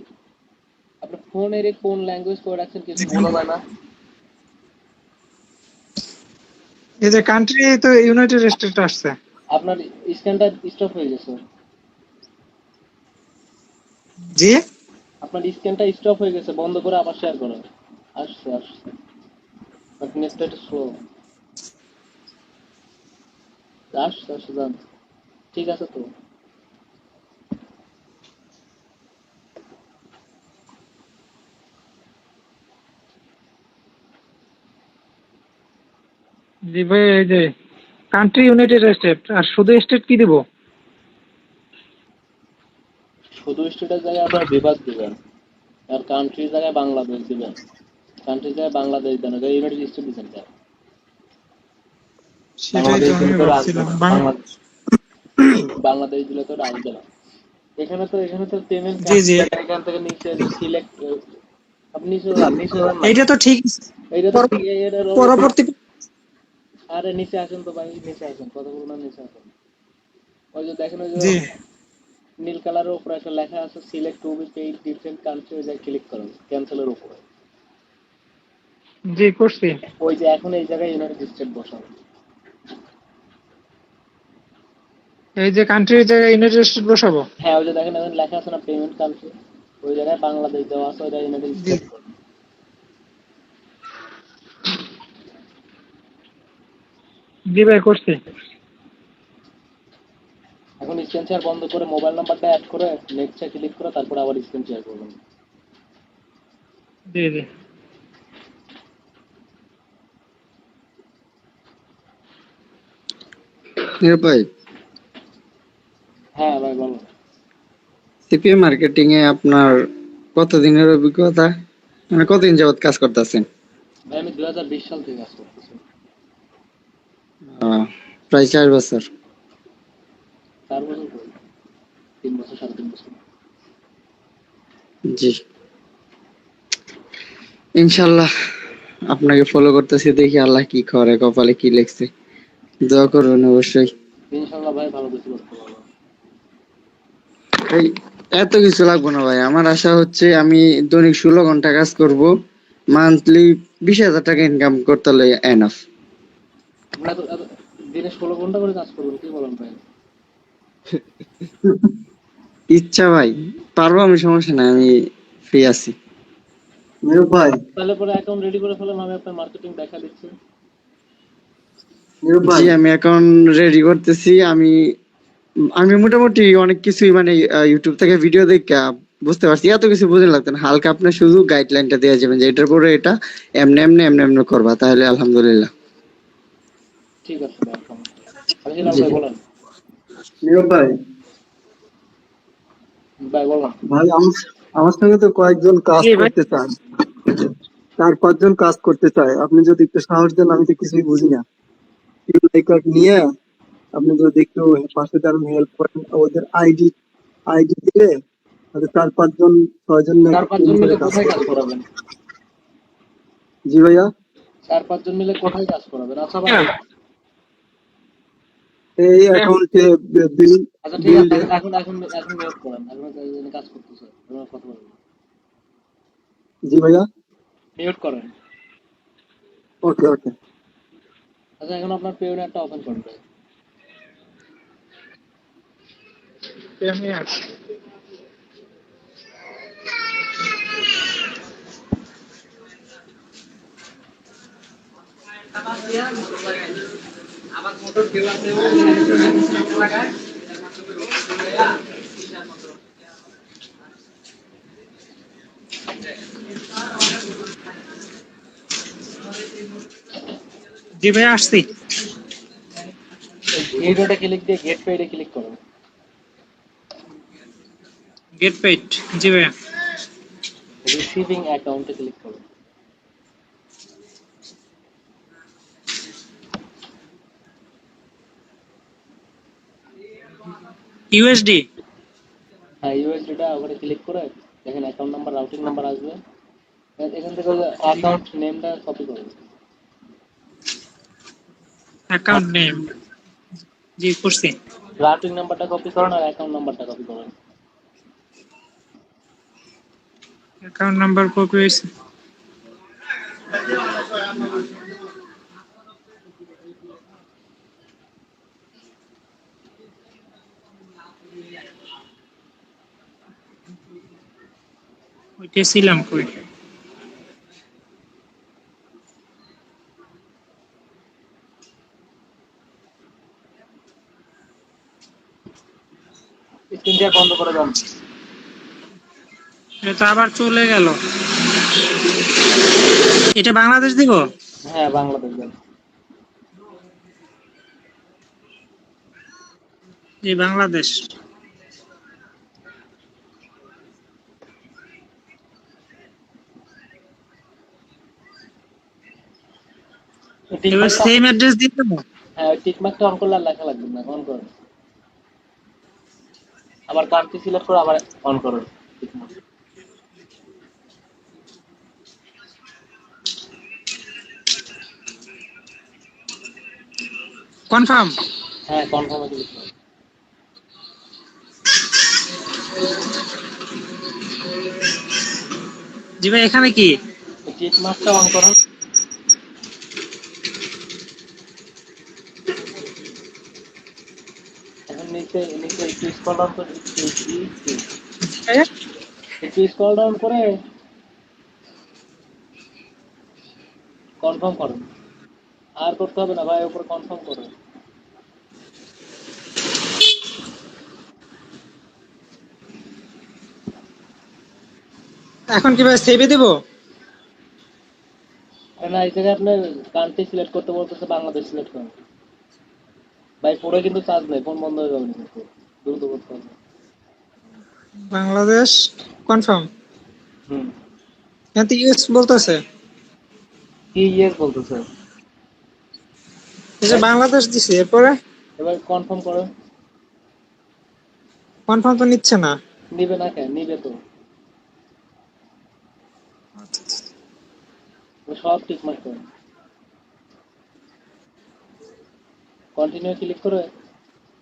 আপনার ফোনের কোন ল্যাঙ্গুয়েজ করে রাখছেন কিছু বলা যায় না। এই যে কান্ট্রি তো ইউনাইটেড স্টেট আসছে। আপনার স্ক্যানটা স্টপ হয়ে গেছে। জি আপনার স্ক্যানটা স্টপ হয়ে গেছে, বন্ধ করে আবার শেয়ার করুন। আসছে বাট নেটটা একটু স্লো। আসছে যান, ঠিক আছে তো। জি ভাই এই যে কান্ট্রি ইউনাইটেড স্টেট, আর শুধু স্টেট কি দিব? শুধু স্টেটের জায়গায় আপনার বিভাগ দিবেন, আর কান্ট্রির জায়গায় বাংলাদেশ দিবেন। কান্ট্রির জায়গায় বাংলাদেশ দেন, ইউনাইটেড স্টেট দিবেন কেন? সেটাই তো আমি ভাবছিলাম। বাংলাদেশ বাংলাদেশ দিলে তো আসবে না। এখানে তো পেমেন্ট জি জি, এখান থেকে নিচে সিলেক্ট, আপনি নিচে যান না। এইটা তো ঠিক। এইটা তো ঠিক, এটার পরবর্তী আরে নিচে আসেন তো ভাই, নিচে আসেন, কথা বলুন না, নিচে আসেন। ওই যে দেখেন, ওই যে জি নীল কালারের উপরে একটা লেখা আছে select two be paid different country, ওই জায়গায় ক্লিক করেন ক্যান্সেলের উপরে। জি করছি। ওই যে এখন এই জায়গায় ইউনাইটেড স্টেট বসানো। এই যে কান্ট্রির জায়গায় ইউনাইটেড স্টেট বসাবো। হ্যাঁ, ওই যে দেখেন এখন লেখা আছে না পেমেন্ট কান্ট্রি, ওই জায়গায় বাংলাদেশ দেওয়া আছে, ওই জায়গায় ইউনাইটেড জি স্টেট। জি ভাই করছি। এখন স্ক্রিন শেয়ার বন্ধ করে মোবাইল নাম্বারটা অ্যাড করে নেক্সটে ক্লিক করে তারপর আবার স্ক্রিন শেয়ার করবেন। জি জি নীরব ভাই, হ্যাঁ ভাই বলো। সিপিএ মার্কেটিং এ আপনার কতদিনের অভিজ্ঞতা, মানে কতদিন যাবত কাজ করতেছেন? ভাই আমি 2020 সাল থেকে কাজ করতেছি। প্রায় 4 বছর। 4 বছর করি, 3 বছর, 3.5 বছর। জি, ইনশাল্লাহ আপনাকে ফলো করতেছি, দেখি আল্লাহ কি করে, কপালে কি লেখছে। দোয়া করবেন অবশ্যই। ইনশাল্লাহ ভাই ভালো কিছু করতে পারবো। এই এত কিছু লাগবে না ভাই, আমার আশা হচ্ছে আমি দৈনিক 16 ঘন্টা কাজ করব, মান্থলি 20,000 টাকা ইনকাম করতে হলে এনাফ। আপনারা তো দিনে 16 ঘন্টা করে কাজ করবেন, কি বলেন ভাই? ইচ্ছা ভাই, পারবো আমি, সমস্যা নাই, আমি ফ্রি আছি। নীরব ভাই, তাহলে পরে অ্যাকাউন্ট রেডি করে ফেলেন, আমি আপনার মার্কেটিং দেখা দিচ্ছি। নীরব জি, ভাই, আমি এখন রেডি করতেছি। আমি আমি মোটামুটি অনেক কিছুই মানে ইউটিউব থেকে ভিডিও দেখে বুঝতে পারছি, এত কিছু বুঝে লাগতো না, হালকা আপনার শুধু গাইডলাইনটা দেওয়া যাবেন যে এটার পরে এটা এমনি এমনি এমনি এমনি করবা, তাহলে আলহামদুলিল্লাহ। ঠিক আছে ভাই, সমস্যা নেই। জি, ভাই বলেন। নীরব ভাই, ভাই বলেন। ভাই আমার সঙ্গে তো কয়েকজন কাজ জি ভাই, করতে চায়, 4-5 জন কাজ করতে চায়। আপনি যদি একটু সাহস দেন, আমি তো কিছুই বুঝি না, কার্ড নিয়ে আপনি যদি একটু পাশে দাঁড়ান, হেল্প করেন, ওদের আইডি আইডি দিলে হয়তো 4-5 জন 6 জন চার টিম পাঁচজন করে মিলে কাজ কোথায় কাজ করবে। করাবেন? জি ভাইয়া, 4-5 জন মিলে কোথায় কাজ করাবেন? আচ্ছা ভাই, এই অ্যাকাউন্টে বিল আচ্ছা ঠিক বিল আছে, এখন মিউট করেন, এখন কাজ করতেছে, আপনার কথা বলবেন। জি ভাইয়া, মিউট করেন। ওকে ওকে। আচ্ছা এখন আপনার পেওনারটা ওপেন করুন ভাই। আমি আছি। জি ভাই আসছি। এই ডটে ক্লিক দিয়ে গেট পেইডে ক্লিক করুন। Get paid. জি ভাই, রিসিভিং অ্যাকাউন্টে ক্লিক করুন। ইউএসডি। হ্যাঁ, ইউএসডিটা ওখানে ক্লিক করে দেখেন অ্যাকাউন্ট নাম্বার, রাউটিং নাম্বার আসবে। এখান থেকে অ্যাকাউন্ট নেমটা কপি করুন। Account name. জি করছি। রাউটিং নাম্বারটা কপি করুন আর অ্যাকাউন্ট নাম্বারটা কপি করুন। অ্যাকাউন্ট নাম্বার কপি হয়েছে। ওইটা ছিলাম কই? স্ক্রিনটা বন্ধ করে দেন। এটা আবার চলে গেল। এটা বাংলাদেশ দিব? হ্যাঁ, বাংলাদেশ দেন। জি বাংলাদেশ। এবার সেম অ্যাড্রেস দিয়ে দেবো? হ্যাঁ, টিক মার্কটা অন করলে আর লেখা লাগবে না, অন করুন। আবার কান্ট্রি সিলেক্ট করে আবার অন করো। কনফার্ম। হ্যাঁ কনফার্মে ক্লিক করো। জি ভাই এখানে কি? টিক মার্কটা অন করো। এখন নিচে নিচে একটু স্ক্রল ডাউন করে একটু স্ক্রল ডাউন করে কনফার্ম করো। আর করতে হবে না ভাই, উপরে কনফার্ম করো। এখন কি ভাই সেভে দেব? না এই জায়গায় আপনার কান্ট্রি সিলেক্ট করতে বলতেছে, বাংলাদেশ সিলেক্ট করুন। ভাই পরে কিন্তু চার্জ নেই, ফোন বন্ধ হয়ে যাবে না কিন্তু, দ্রুত করতে হবে। বাংলাদেশ কনফার্ম। হুম। এখানে তো ইউএস বলতেছে। কি ইয়েস বলতেছে? এই যে বাংলাদেশ দিছে, এরপরে এবার কনফার্ম করো। কনফার্ম তো নিচ্ছে না। নিবে না কেন? নিবে তো। সব ঠিক মার্ক করো। কন্টিনিউ ক্লিক করে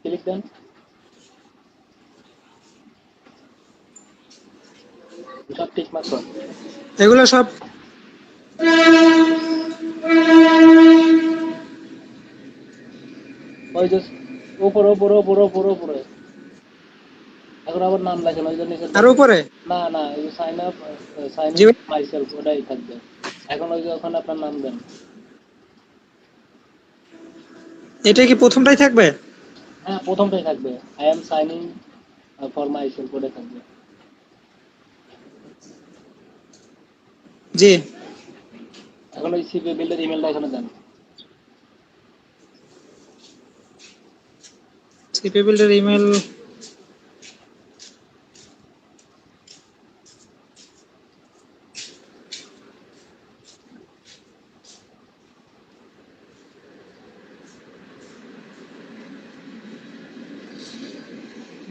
ক্লিক দেন। সব ঠিক মার্ক করো। এগুলো সব ওই যে উপরে উপরে উপরে উপরে উপরে এখন আবার নাম লেখেন ওই যে নিচে। আর উপরে না না এই যে সাইন আপ, সাইন জি ইন ভাই। মাইসেলফ ওটাই থাকবে। এখন ওই যে ওখানে আপনার নাম দেন। এটা কি প্রথমটাই থাকবে? হ্যাঁ প্রথমটাই থাকবে, I am signing for myself ওটাই থাকবে। জি। এখন ওই সিপি বিল্ডের ইমেলটা এখানে দেন। সিপি বিল্ডের ইমেল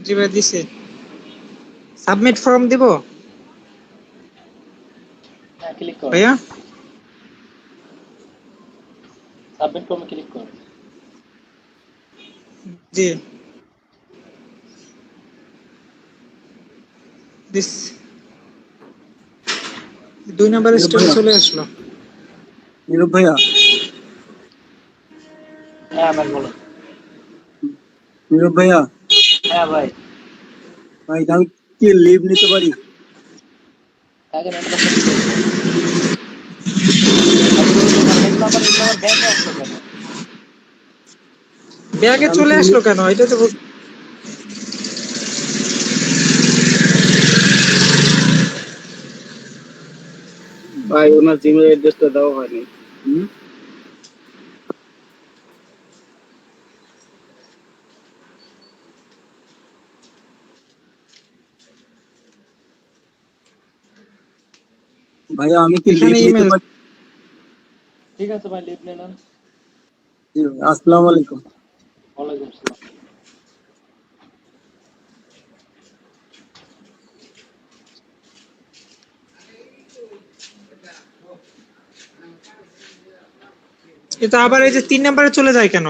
জি ভাই দিছে। সাবমিট ফর্ম দিব হ্যাঁ ক্লিক করো, ভাইয়া। সাবমিট ফর্মে ক্লিক করো। জি দিস 2 নাম্বার নীরব স্টেপে ভাইয়া, চলে আসলো। নীরব ভাইয়া, হ্যাঁ ভাই বলো। নীরব ভাইয়া, হ্যাঁ ভাই। ভাই আমি কি লিভ নিতে পারি? আগে নেটটা সেট করো। তারপরে ওই যে এগুলো আবার ব্যাকে আসলো কেন? ভাই ব্যাগে আমি চলে কি আসলো কেন? এটা তো ভাই ওনার জিমেল অ্যাড্রেসটা দেওয়া হয়নি। হুম? ভাইয়া আমি কি লিভ এখানে নিতে ইমেল। পারি? ঠিক আছে ভাই, লিভ নিয়ে নেন। জি ভাই, আসসালামু আলাইকুম। ওয়ালাইকুম আসসালাম। এটা আবার এই যে 3 নাম্বারে চলে যায় কেন?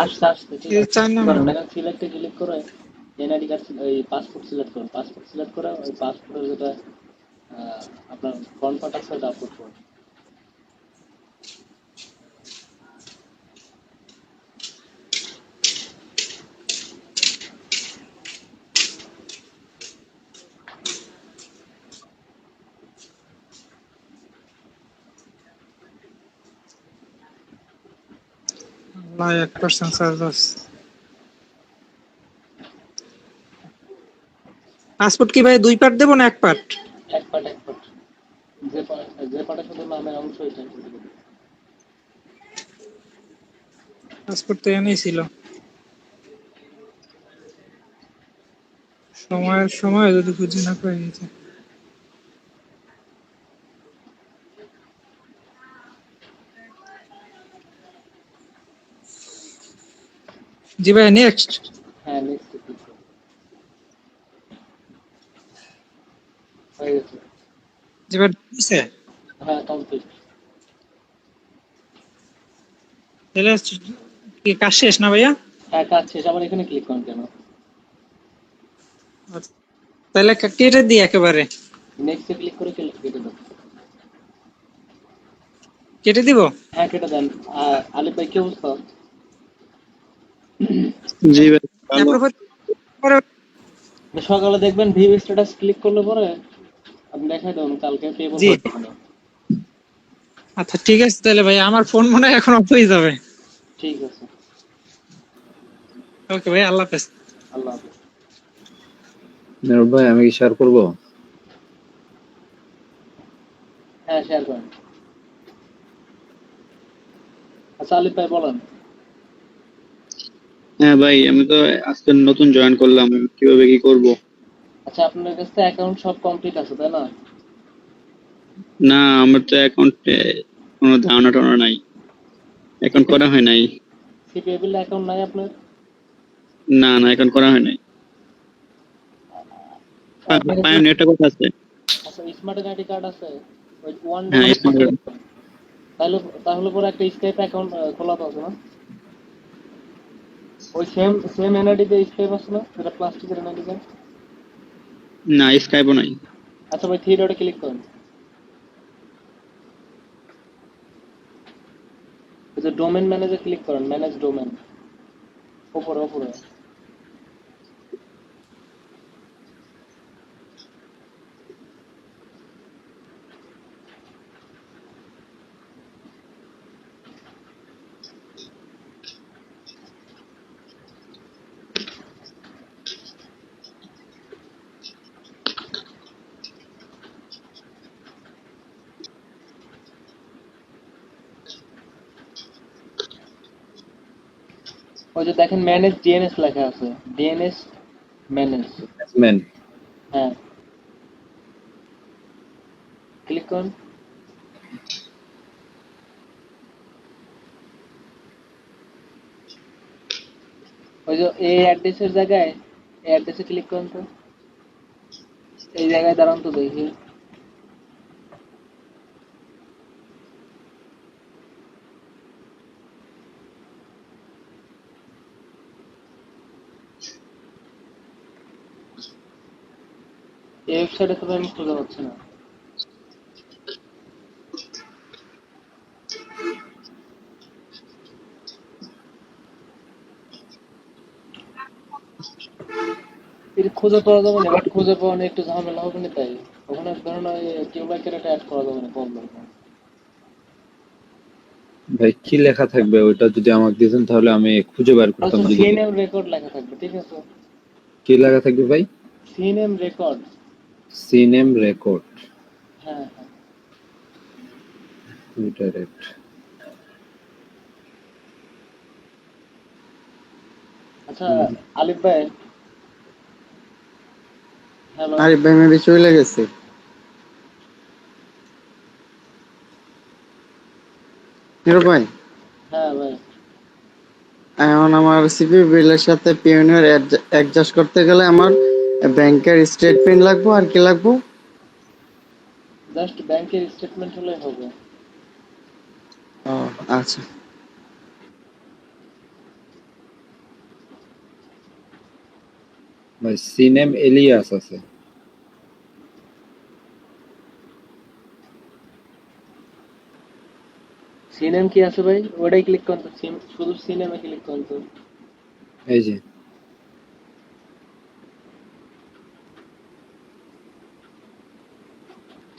আসতে আসতে ঠিক এই আছে। 4 নাম্বার। করেন এখানে সিলেক্টে ক্লিক করে এনআইডি কার্ড এই পাসপোর্ট সিলেক্ট করুন। পাসপোর্ট সিলেক্ট করে ওই পাসপোর্টের যেটা আপনার ফ্রন্ট পার্ট আছে ওটা আপলোড করুন। ভাই 1% চার্জ আছে। পাসপোর্ট কি ভাই 2 পার্ট দেব না 1 পার্ট? এক পার্ট এক পার্ট, যে পার্টে শুধু নামের অংশ এটা করে দেবেন। পাসপোর্ট তো এনেই ছিল। সময়ের সময় যদি খুঁজে না পাই এটা। জি ভাই নেক্সট। হ্যাঁ নেক্সট ক্লিক করুন। হয়ে গেছে। জি ভাই দিছে। হ্যাঁ কমপ্লিট। তাহলে কি কাজ শেষ না ভাইয়া? হ্যাঁ কাজ শেষ, আবার এখানে ক্লিক করুন কেন? আচ্ছা, তাহলে কেটে দিই একেবারে। নেক্সটে ক্লিক করে কেটে দেন। কেটে দিব? হ্যাঁ কেটে দেন। আলিফ ভাই কি অবস্থা? জি ভাই ভালো। সকালে দেখবেন ভিউ স্ট্যাটাস ক্লিক করলে পরে আপনি দেখাই দেবেন কালকে পেবল জি। পাবেন। আচ্ছা ঠিক আছে তাহলে ভাই, আমার ফোন মনে হয় এখন অফ হয়ে যাবে। ঠিক আছে, ওকে ভাই, আল্লাহ হাফেজ। আল্লাহ হাফেজ। নীরব ভাই আমি কি শেয়ার করবো? হ্যাঁ শেয়ার করেন। আচ্ছা আলিফ ভাই বলেন। হ্যাঁ ভাই, আমি তো আজকে নতুন জয়েন করলাম, কিভাবে কি করব? আচ্ছা আপনার কাছে অ্যাকাউন্ট সব কমপ্লিট আছে তাই না? না, আমার তো অ্যাকাউন্টে কোনো ধারণা টানা নাই, অ্যাকাউন্ট করা হয় নাই। সিপিএবিল অ্যাকাউন্ট নাই আপনার? না না, অ্যাকাউন্ট করা হয় নাই। পায়োনিয়ারটা কথা আছে। আচ্ছা স্মার্ট আইডি কার্ড আছে? ওই ওয়ান হ্যাঁ তাহলে তাহলে পরে একটা স্কাইপ অ্যাকাউন্ট খোলা তো আছে না? ওই সেম সেম এনআইডি তে স্কাইপ আছে না, যেটা প্লাস্টিকের এনআইডি কার্ড? না, স্কাইপও নাই। আচ্ছা ভাই থ্রি ডটে ক্লিক করুন। এই যে ডোমেন ম্যানেজে ক্লিক করেন, ম্যানেজ ডোমেন উপরে উপরে। ওই যে দেখেন ম্যানেজ ডিএনএস লেখা আছে, ডিএনএস ম্যানেজ। ম্যান হ্যাঁ ক্লিক করুন। ওই যে এই অ্যাড্রেসের জায়গায় এই অ্যাড্রেসে ক্লিক করুন তো, এই জায়গায় দাঁড়ান তো দেখি। এই ওয়েবসাইটে তো আমি খুঁজে পাচ্ছি না। এটা খুঁজে পাওয়া যাবে না, বাট খুঁজে পাওয়া নিয়ে একটু ঝামেলা হবে না, তাই ওখানে ধরুন টিউবলাইটের একটা অ্যাড করা যাবে না, প্রবলেম। ভাই কি লেখা থাকবে ওইটা যদি আমাকে দিতেন তাহলে আমি খুঁজে বের করতাম। আচ্ছা যদি সিএনএম রেকর্ড লেখা থাকবে, ঠিক আছে? কি লেখা থাকবে ভাই? CNM record. সিনেম রেকর্ড হ্যাঁ হ্যাঁ। ডাইরেক্ট। আচ্ছা আলিফ ভাই। হ্যালো। আরিফ ভাই মেবি চলে গেছে। নীরব ভাই, হ্যাঁ ভাই। এখন আমার সিপি বিলের সাথে পিওনিয়ার অ্যাডজাস্ট করতে গেলে আমার ব্যাংকের স্টেটমেন্ট লাগবে, আর কি লাগবে? জাস্ট ব্যাংকের স্টেটমেন্ট হলেই হবে। ও আচ্ছা। ভাই সিনেম এলিয়াস আছে। সিএনএম কি আছে ভাই? ওটাই ক্লিক করুন তো, শুধু সিএনএম এ ক্লিক করুন তো। এই যে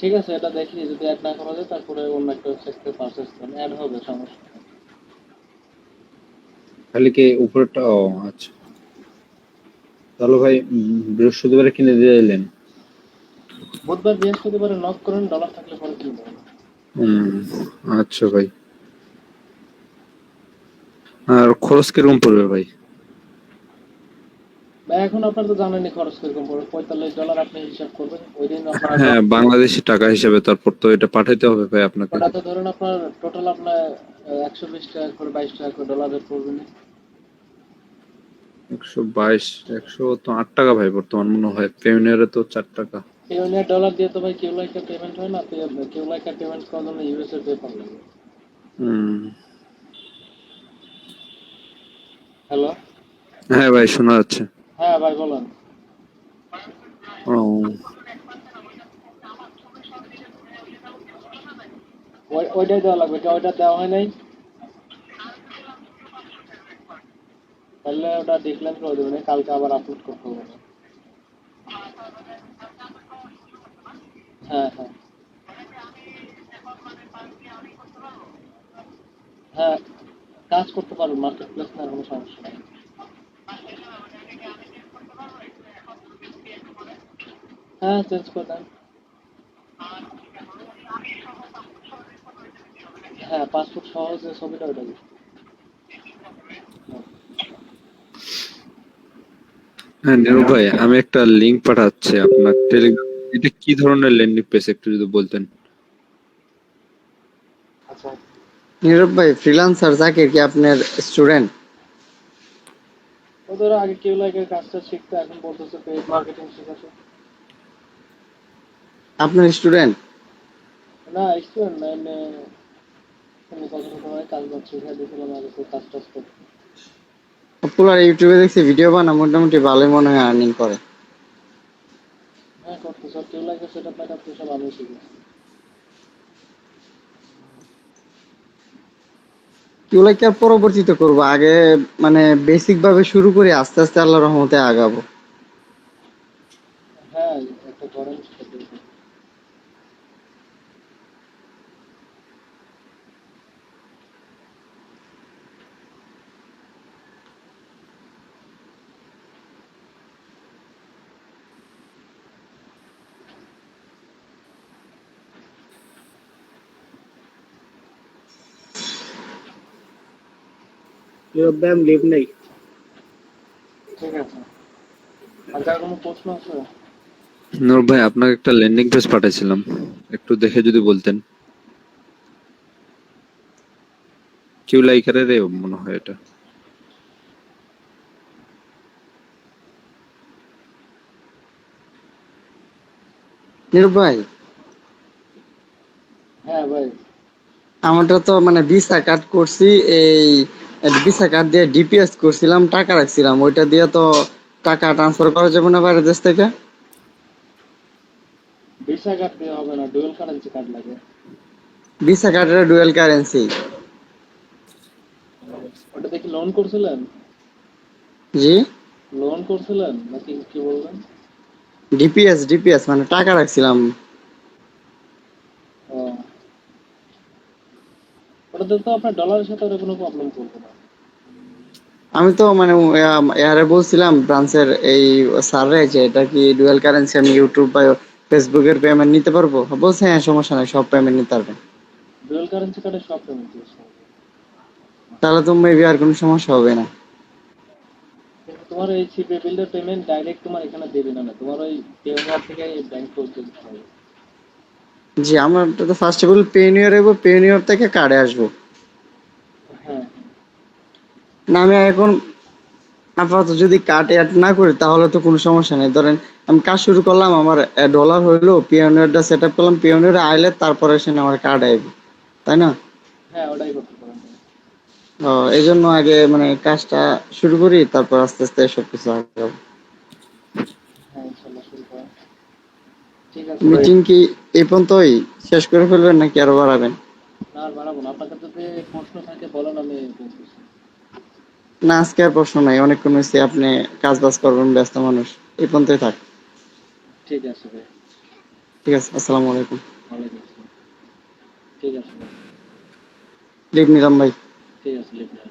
ঠিক আছে, এটা দেখি যদি অ্যাড না করা যায় তারপরে অন্য একটা ওয়েবসাইট থেকে পারচেজ করেন, অ্যাড হবে, সমস্যা নেই। খালি কি উপরেরটা? ও আচ্ছা, তাহলে ভাই বৃহস্পতিবারে কিনে দিয়ে দিলেন। বুধবার বৃহস্পতিবারে নক করুন, ডলার থাকলে পরে কিনে দেবেন। আচ্ছা ভাই, আর খরচ কিরকম পড়বে ভাই? ভাই এখন আপনার তো জানেনই খরচ কিরকম পড়বে, $45 আপনি হিসাব করবেন, ওই দিন আপনার হ্যাঁ বাংলাদেশি টাকা হিসেবে তারপর তো এটা পাঠাইতে হবে ভাই আপনাকে। ওটাতে ধরুন আপনার টোটাল আপনার 120 টাকা করে 22 টাকা করে ডলারের পড়বে না। 122, 100 তো 8 টাকা ভাই বর্তমান মনে হয়, পেমিনিয়ারে তো 4 টাকা। পেওনিয়ার ডলার দিয়ে তো ভাই কিউলাইকা পেমেন্ট হয় না, তো কিউলাইকা পেমেন্ট করার জন্য ইউএস এর পেপার লাগে। হুম। হ্যালো, হ্যাঁ ভাই শোনা যাচ্ছে। হ্যাঁ ভাই বলেন। ও ওইটাই দেওয়া লাগবে, ওইটা দেওয়া হয় নাই, তাহলে ওটা দেখলেন করে দেবেন, কালকে আবার আপলোড করতে হবে। হ্যাঁ হ্যাঁ হ্যাঁ, কাজ করতে পারবেন, মার্কেট প্লেস না, কোনো সমস্যা নেই। হ্যাঁ চেঞ্জ করে দেন। হ্যাঁ পাসপোর্ট সহ যে ছবিটা ওটা দিন। হ্যাঁ নীরব ভাই, আমি একটা লিংক পাঠাচ্ছি আপনার টেলিগ্রাম। এটা কি ধরনের ল্যান্ডিং পেজ একটু যদি বলতেন। আচ্ছা, নীরব ভাই, ফ্রিল্যান্সার জাকির কি আপনার স্টুডেন্ট? ওদের আগে কিউলাইকের কাজটা শিখতে, এখন বলতেছে পেইড মার্কেটিং শেখাতে। আপনার স্টুডেন্ট? না স্টুডেন্ট না, এমনি এমনি কথা কথা হয়, কাজ বাজ শিখে দিয়েছিলাম আগে, তো কাজ টাজ করতে। পপুলার ইউটিউবে দেখছি ভিডিও বানা, মোটামুটি ভালোই মনে হয় আর্নিং করে। হ্যাঁ করতে সব কিউলাইকের সেটা প্যাকআপ তো সব আমি শিখেছি। কিউলাইকে পরবর্তীতে করবো, আগে মানে বেসিক ভাবে শুরু করি, আস্তে আস্তে আল্লাহর রহমতে আগাবো। হ্যাঁ একটা ধরেন শিখে। ব্যায়াম লিভ নেই। ঠিক আছে, আর যার কোনো প্রশ্ন আছে? নূর ভাই আপনাকে একটা ল্যান্ডিং পেজ পাঠাইছিলাম, একটু দেখে যদি বলতেন। কিউ লাইকারের মনে হয় এটা। নীরব ভাই, হ্যাঁ ভাই, আমারটা তো মানে ভিসা কার্ড করছি, এই ভিসা কার্ড দিয়ে ডিপিএস করছিলাম, টাকা রাখছিলাম, ওইটা দিয়ে তো টাকা ট্রান্সফার করা যাবে না বাইরের দেশ থেকে? ভিসা কার্ড দিয়ে হবে না, ডুয়াল কারেন্সি কার্ড লাগে। ভিসা কার্ডের ডুয়াল কারেন্সি? ওটা দেখি লোন করছিলেন? জি, লোন করছিলেন নাকি কি বললেন? ডিপিএস ডিপিএস মানে টাকা রাখছিলাম। ও, ওটাতে তো আপনার ডলারের সাথে ওটা কোনো প্রবলেম করবে না। আমি তো মানে এয়ারে বলছিলাম ব্রাঞ্চের এই স্যাররে যে এটা কি ডুয়াল কারেন্সি, আমি ইউটিউব বা ফেসবুকের পেমেন্ট নিতে পারবো? বলছে হ্যাঁ সমস্যা নাই, সব পেমেন্ট নিতে পারবেন। ডুয়াল কারেন্সি কার্ডে সব পেমেন্ট দিয়েছে, তাহলে তো মেবি আর কোনো সমস্যা হবে না। কিন্তু তোমার এই সিপে বিলের পেমেন্ট ডাইরেক্ট তোমার এখানে দেবে না, না তোমার ওই পেওনার থেকে ব্যাংক করতে দিতে হবে। জি, আমার তো ফার্স্ট অফ অল পেনিয়র এবো, পেনিয়র থেকে কার্ডে আসবো। হ্যাঁ না আমি এখন আপাতত যদি কার্ড অ্যাড না করি তাহলে তো কোনো সমস্যা নেই। ধরেন আমি কাজ শুরু করলাম, আমার ডলার হইলো, পিওনিয়রটা সেট আপ করলাম, পিওনিয়র আইলে তারপরে এসে আমার কার্ড আইবে, তাই না? হ্যাঁ ওটাই করতে পারেন। এই জন্য আগে মানে কাজটা শুরু করি, তারপর আস্তে আস্তে সবকিছু আগাবো। হ্যাঁ ইনশাল্লাহ শুরু করেন। ঠিক আছে, মিটিং কি এই পর্যন্তই শেষ করে ফেলবেন নাকি আরো বাড়াবেন? না আর বাড়াবো না, আপনার কাছে যদি প্রশ্ন থাকে বলেন, আমি বলতেছি। না আজকে আর প্রশ্ন নাই, অনেকক্ষণ হয়েছে, আপনি কাজ বাজ করবেন, ব্যস্ত মানুষ, এই পর্যন্তই থাক। ঠিক আছে ভাই। ঠিক আছে, আসসালামু আলাইকুম। ওয়ালাইকুম আসসালাম। ঠিক আছে ভাই, লিভ নিলাম ভাই। ঠিক আছে লিখলাম।